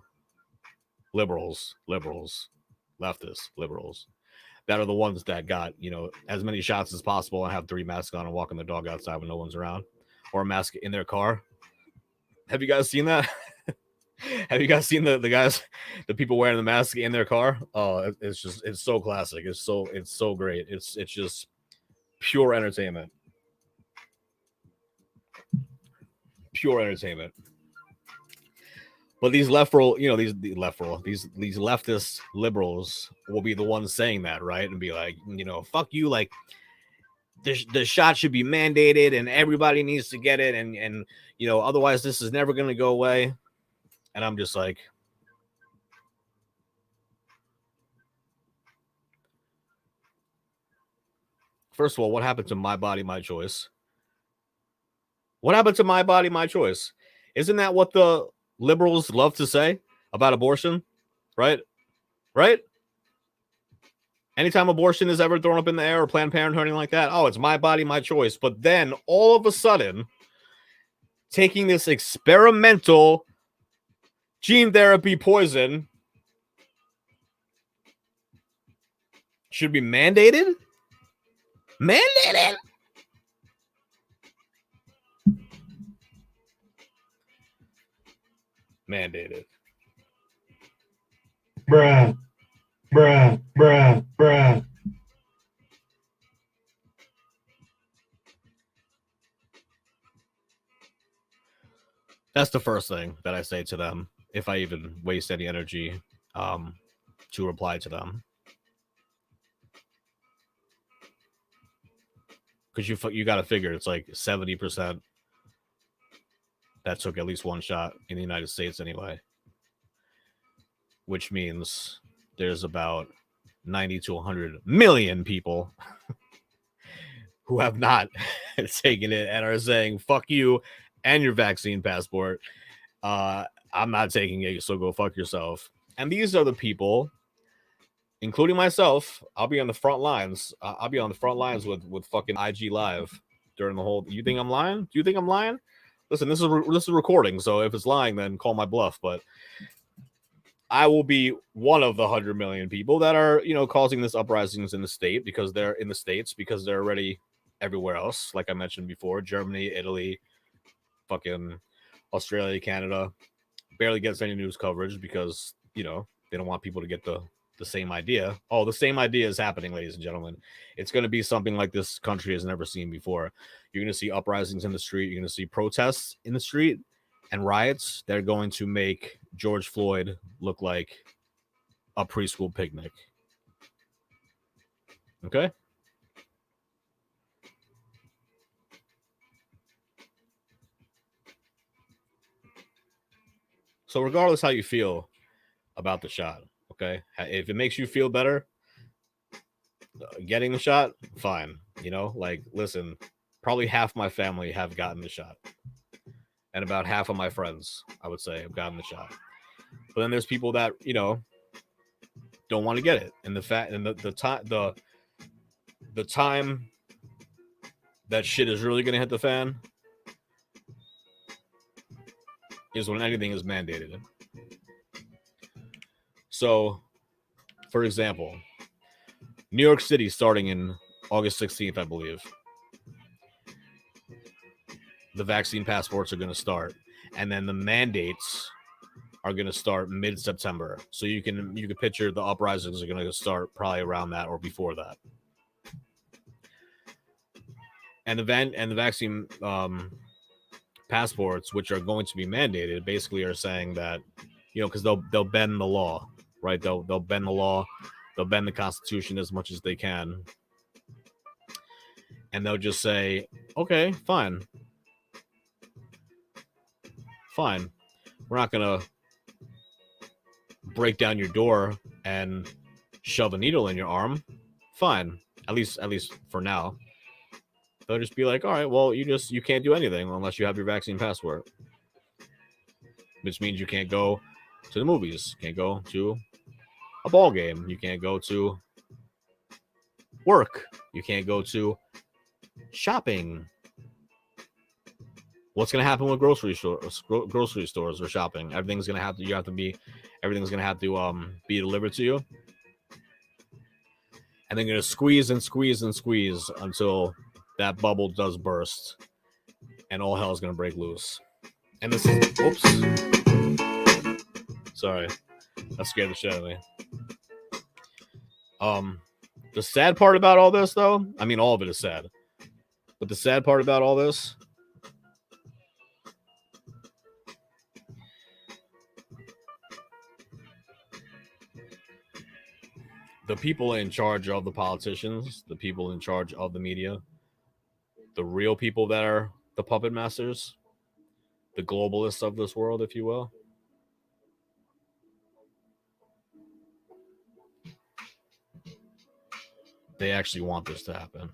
leftist liberals that are the ones that got, as many shots as possible and have 3 masks on and walking the dog outside when no one's around, or a mask in their car. Have you guys seen that? Have you guys seen the guys, the people wearing the mask in their car? Oh, it's so classic. It's so great. It's just pure entertainment. Pure entertainment. But these these leftist liberals will be the ones saying that, right? And be like, fuck you, like the shot should be mandated and everybody needs to get it, and otherwise this is never going to go away. And I'm just like, first of all, what happened to my body, my choice? What happened to my body, my choice? Isn't that what the liberals love to say about abortion? Right? Anytime abortion is ever thrown up in the air or Planned Parenthood or anything like that, oh, it's my body, my choice. But then all of a sudden, taking this experimental gene therapy poison should be mandated? Mandated? Mandated. Bruh. Bruh. Bruh. Bruh. That's the first thing that I say to them, if I even waste any energy to reply to them. Because you got to figure it's like 70% that took at least one shot in the United States anyway. Which means there's about 90 to 100 million people who have not taken it and are saying, fuck you and your vaccine passport. I'm not taking it, so go fuck yourself. And these are the people, including myself. I'll be on the front lines. I'll be on the front lines with fucking IG Live during the whole. You think I'm lying? Do you think I'm lying? Listen, this is recording, so if it's lying, then call my bluff. But I will be one of the 100 million people that are, causing this uprisings in the state because they're in the States because they're already everywhere else. Like I mentioned before, Germany, Italy, fucking Australia, Canada, barely gets any news coverage because, they don't want people to get the same idea. Oh, the same idea is happening, ladies and gentlemen. It's going to be something like this country has never seen before. You're going to see uprisings in the street. You're going to see protests in the street and riots. They're going to make George Floyd look like a preschool picnic. Okay? So regardless how you feel about the shot, okay? If it makes you feel better getting the shot, fine. Listen, probably half my family have gotten the shot. And about half of my friends, I would say, have gotten the shot. But then there's people that, don't want to get it. And the time that shit is really going to hit the fan is when anything is mandated. So, for example, New York City starting in August 16th, I believe. The vaccine passports are going to start, and then the mandates are going to start mid-September. So you can picture the uprisings are going to start probably around that or before that. And the vaccine passports, which are going to be mandated, basically are saying that, because they'll bend the law, right? They'll bend the law, they'll bend the Constitution as much as they can, and they'll just say, okay, fine. We're not gonna break down your door and shove a needle in your arm. Fine, at least for now. They'll just be like, all right, well, you can't do anything unless you have your vaccine passport, which means you can't go to the movies, can't go to a ball game, you can't go to work, you can't go to shopping. What's going to happen with grocery stores or shopping? Everything's going to have to be delivered to you. And they're going to squeeze and squeeze and squeeze until that bubble does burst and all hell is going to break loose. And this is, oops. Sorry. That scared the shit out of me. The sad part about all this, though, I mean, all of it is sad. But the sad part about all this, the people in charge of the politicians, the people in charge of the media, the real people that are the puppet masters, the globalists of this world, if you will, they actually want this to happen.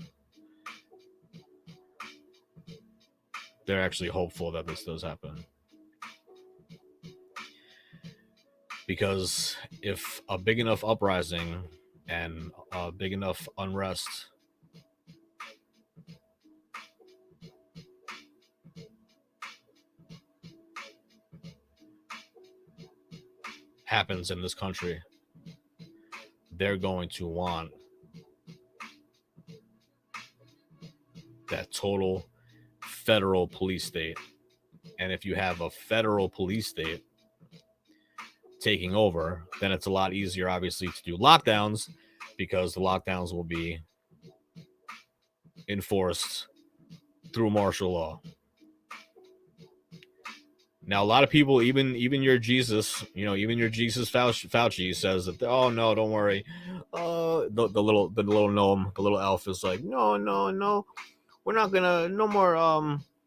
They're actually hopeful that this does happen. Because if a big enough uprising and a big enough unrest happens in this country, they're going to want that total federal police state. And if you have a federal police state taking over, then it's a lot easier, obviously, to do lockdowns, because the lockdowns will be enforced through martial law. Now, a lot of people, even your Jesus, even your Jesus Fauci says that, oh no, don't worry. The little gnome, the little elf is like, no, we're not gonna, no more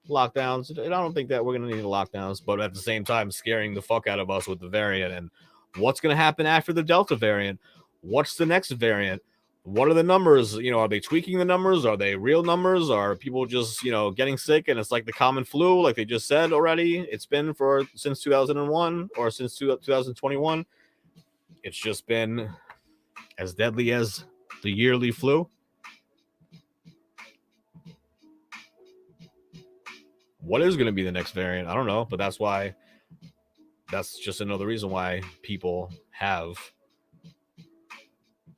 lockdowns. I don't think that we're gonna need lockdowns, but at the same time, scaring the fuck out of us with the variant. And what's gonna happen after the Delta variant? What's the next variant? What are the numbers? Are they tweaking the numbers? Are they real numbers? Are people just, getting sick and it's like the common flu, like they just said already? It's been since 2001 or since 2021. It's just been as deadly as the yearly flu. What is going to be the next variant? I don't know, but that's just another reason why people have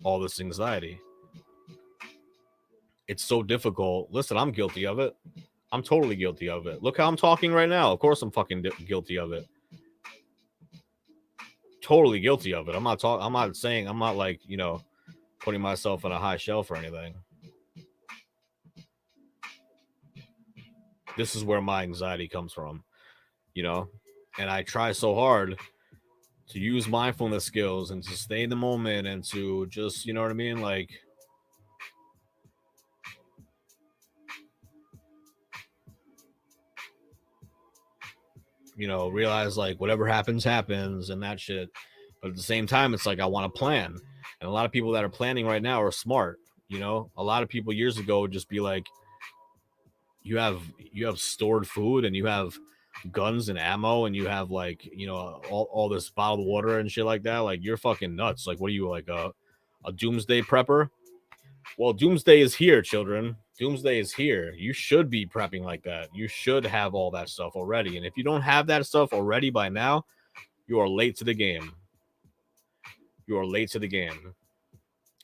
all this anxiety. It's so difficult. Listen, I'm guilty of it. I'm totally guilty of it. Look how I'm talking right now. Of course I'm fucking guilty of it. Totally guilty of it. I'm not like, putting myself on a high shelf or anything. This is where my anxiety comes from, and I try so hard to use mindfulness skills and to stay in the moment and to just, you know what I mean? Like, realize like whatever happens and that shit. But at the same time, it's like I want to plan. And a lot of people that are planning right now are smart. A lot of people years ago would just be like, you have stored food and you have guns and ammo and you have like, all this bottled water and shit like that. Like, you're fucking nuts. Like, what are you, like a doomsday prepper? Well, doomsday is here, children. Doomsday is here. You should be prepping like that. You should have all that stuff already. And if you don't have that stuff already by now, you are late to the game. You are late to the game.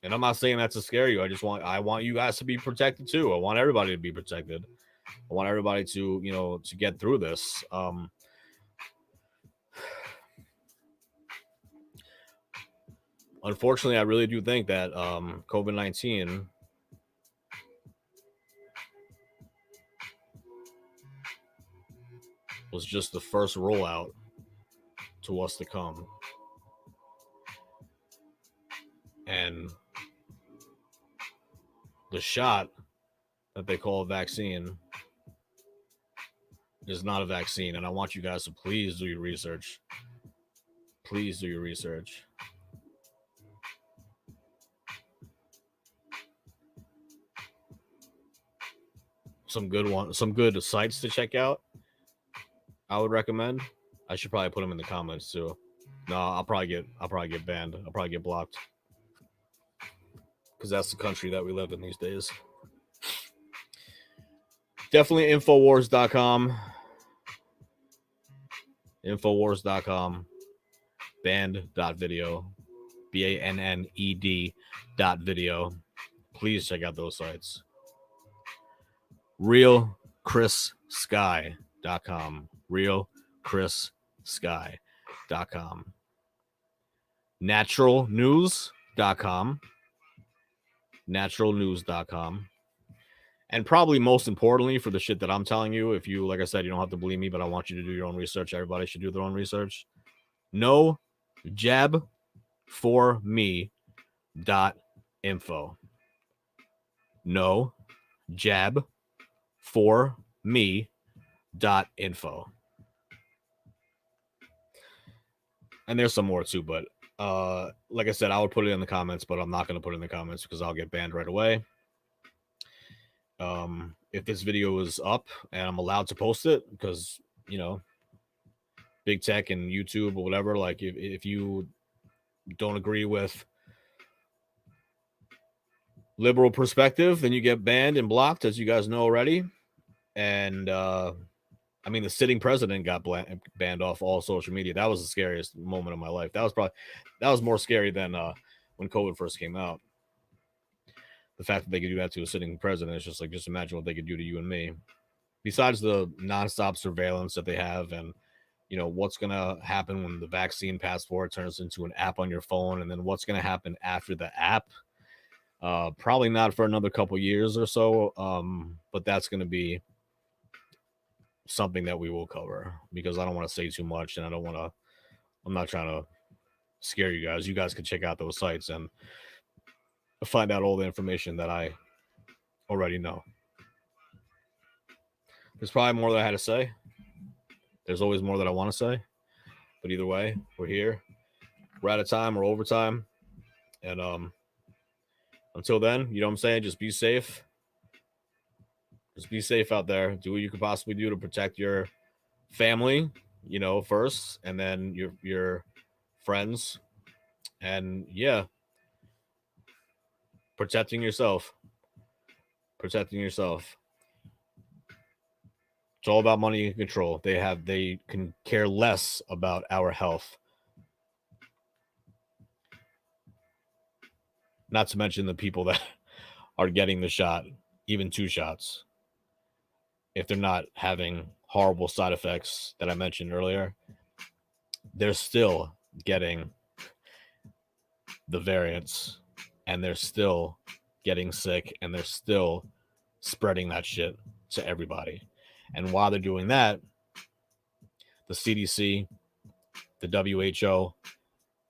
And I'm not saying that to scare you. I want you guys to be protected too. I want everybody to be protected. I want everybody to, to get through this. Unfortunately, I really do think that COVID-19 was just the first rollout to what's to come. And the shot that they call a vaccine is not a vaccine. And I want you guys to please do your research. Please do your research. some good sites to check out, I would recommend. I should probably put them in the comments too. No, I'll probably get banned. I'll probably get blocked. Because that's the country that we live in these days. Definitely Infowars.com. Infowars.com. Banned.video. BANNED.video. Please check out those sites. RealChrisSky.com. RealChrisSky.com. Naturalnews.com. Naturalnews.com. And probably most importantly for the shit that I'm telling you, if you, like I said, you don't have to believe me, but I want you to do your own research. Everybody should do their own research. nojabforme.info. nojabforme.info. And there's some more too, but like I said, I would put it in the comments, but I'm not going to put it in the comments because I'll get banned right away. If this video is up and I'm allowed to post it, because, you know, big tech and YouTube or whatever, like if you don't agree with liberal perspective, then you get banned and blocked, as you guys know already. And I mean, the sitting president got banned off all social media. That was the scariest moment of my life. That was more scary than when COVID first came out. The fact that they could do that to a sitting president is just like, just imagine what they could do to you and me. Besides the nonstop surveillance that they have, and, you know, what's going to happen when the vaccine passport turns into an app on your phone, and then what's going to happen after the app. Probably not for another couple years or so, but that's going to be something that we will cover, because I don't want to say too much, and I'm not trying to scare you guys. You guys can check out those sites and find out all the information that I already know. There's probably more that I had to say. There's always more that I want to say, but either way, we're here. We're out of time. We're overtime. And until then, you know what I'm saying? Just be safe. Just be safe out there. Do what you could possibly do to protect your family, you know, first, and then your friends. And yeah, protecting yourself. Protecting yourself. It's all about money and control. They can care less about our health. Not to mention the people that are getting the shot, even 2 shots. If they're not having horrible side effects that I mentioned earlier, they're still getting the variants, and they're still getting sick, and they're still spreading that shit to everybody. And while they're doing that, the CDC, the WHO,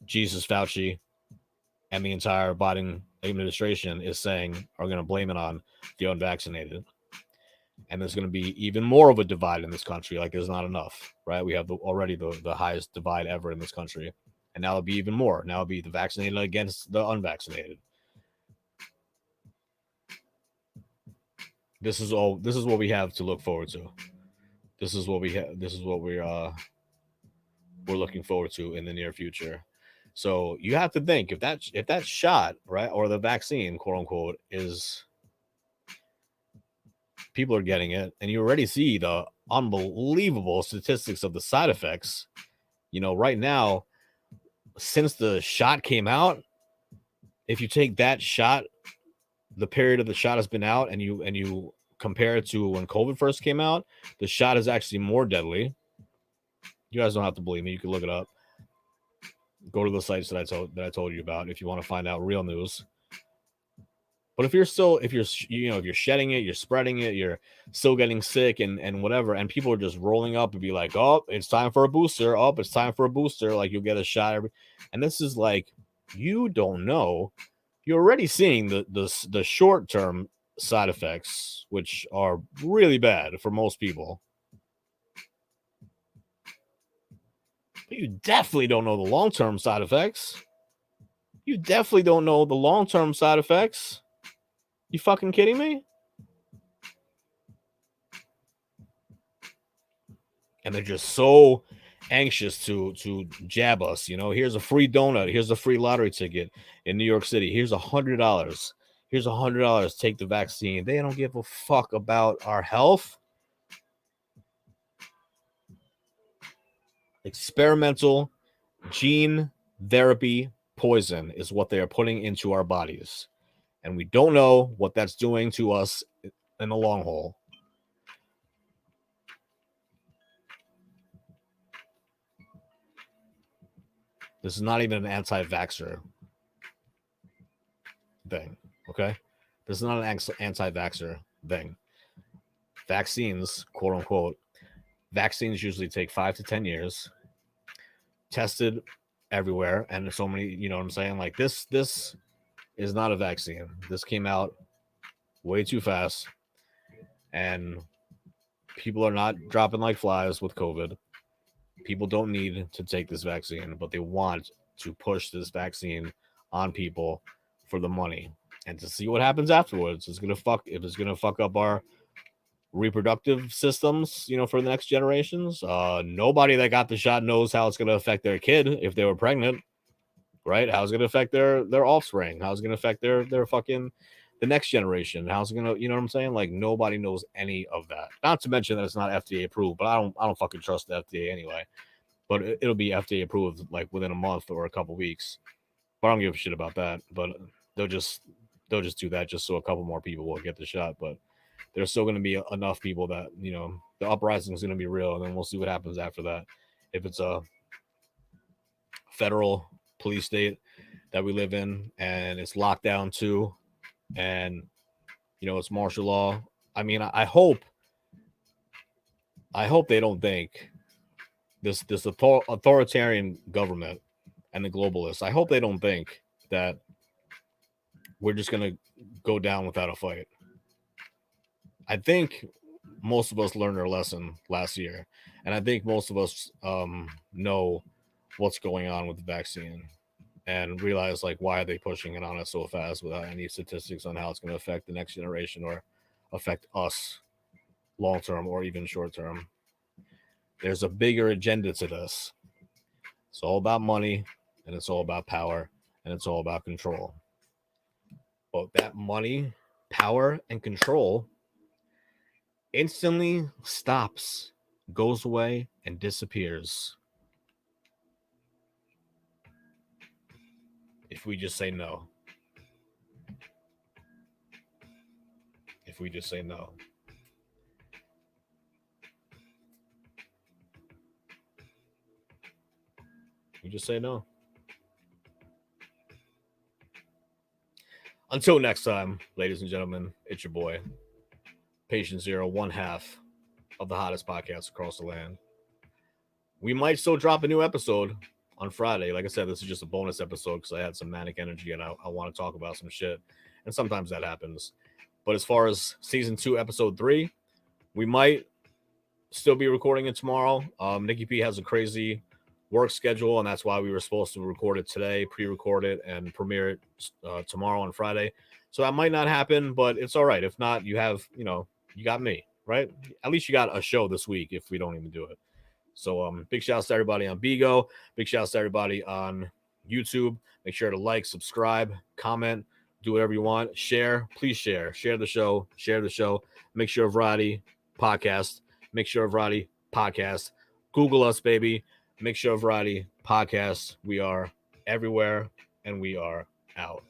Jesus Fauci, and the entire Biden administration is saying are going to blame it on the unvaccinated. And there's going to be even more of a divide in this country. Like, there's not enough, right? We have already the highest divide ever in this country. And now it'll be even more. Now it'll be the vaccinated against the unvaccinated. This is what we have to look forward to. This is what we're looking forward to in the near future. So you have to think, if that shot, right, or the vaccine, quote unquote, is, people are getting it, and you already see the unbelievable statistics of the side effects. You know, right now, since the shot came out, if you take that shot, the period of the shot has been out, and you compare it to when COVID first came out, the shot is actually more deadly. You guys don't have to believe me. You can look it up. Go to the sites that I told you about if you want to find out real news. But if you're shedding it, you're spreading it, you're still getting sick and whatever, and people are just rolling up and be like, oh, it's time for a booster. Oh, it's time for a booster. Like, you'll get a shot and this is like, you don't know. You're already seeing the short-term side effects, which are really bad for most people. But you definitely don't know the long-term side effects. You definitely don't know the long-term side effects. You fucking kidding me? And they're just so anxious to jab us. Here's a free donut. Here's a free lottery ticket in New York City. Here's $100. Here's $100. Take the vaccine. They don't give a fuck about our health. Experimental gene therapy poison is what they are putting into our bodies. And we don't know what that's doing to us in the long haul. This is not even an anti-vaxxer thing, okay? This is not an anti-vaxxer thing. Vaccines, quote unquote, vaccines usually take 5 to 10 years, tested everywhere, and so many, you know what I'm saying? Like this is not a vaccine. This came out way too fast, and people are not dropping like flies with COVID. People don't need to take this vaccine, but they want to push this vaccine on people for the money and to see what happens afterwards. If it's gonna fuck up our reproductive systems, for the next generations. Nobody that got the shot knows how it's gonna affect their kid if they were pregnant, right? How's it gonna affect their offspring? How's it gonna affect their fucking the next generation? How's it gonna, you know what I'm saying? Like nobody knows any of that. Not to mention that it's not FDA approved, but I don't fucking trust the FDA anyway. But it'll be FDA approved like within a month or a couple weeks. But I don't give a shit about that. But they'll just do that just so a couple more people will get the shot. But there's still going to be enough people that, the uprising is going to be real, and then we'll see what happens after that. If it's a federal police state that we live in and it's locked down too, and it's martial law. I mean, I hope they don't think this authoritarian government and the globalists, I hope they don't think that we're just going to go down without a fight. I think most of us learned our lesson last year, and I think most of us know what's going on with the vaccine and realize, like, why are they pushing it on us so fast without any statistics on how it's going to affect the next generation or affect us long term or even short term. There's a bigger agenda to this. It's all about money, and it's all about power, and it's all about control. But that money, power, and control instantly stops, goes away, and disappears if we just say no. If we just say no. We just say no. Until next time, ladies and gentlemen, it's your boy, Patient Zero, one half of the hottest podcast across the land. We might still drop a new episode on Friday. Like I said, this is just a bonus episode because I had some manic energy and I want to talk about some shit. And sometimes that happens. But as far as season 2, episode 3, we might still be recording it tomorrow. Nikki P has a crazy work schedule, and that's why we were supposed to record it today, pre-record it, and premiere it tomorrow on Friday. So that might not happen, but it's all right. If not, you have, you got me, right? At least you got a show this week if we don't even do it. So big shouts to everybody on Bigo. Big shouts to everybody on YouTube. Make sure to like, subscribe, comment, do whatever you want. Share. Please share. Share the show. Share the show. Make sure Variety Podcast. Make sure Variety Podcast. Google us, baby. Make sure Variety Podcast. We are everywhere, and we are out.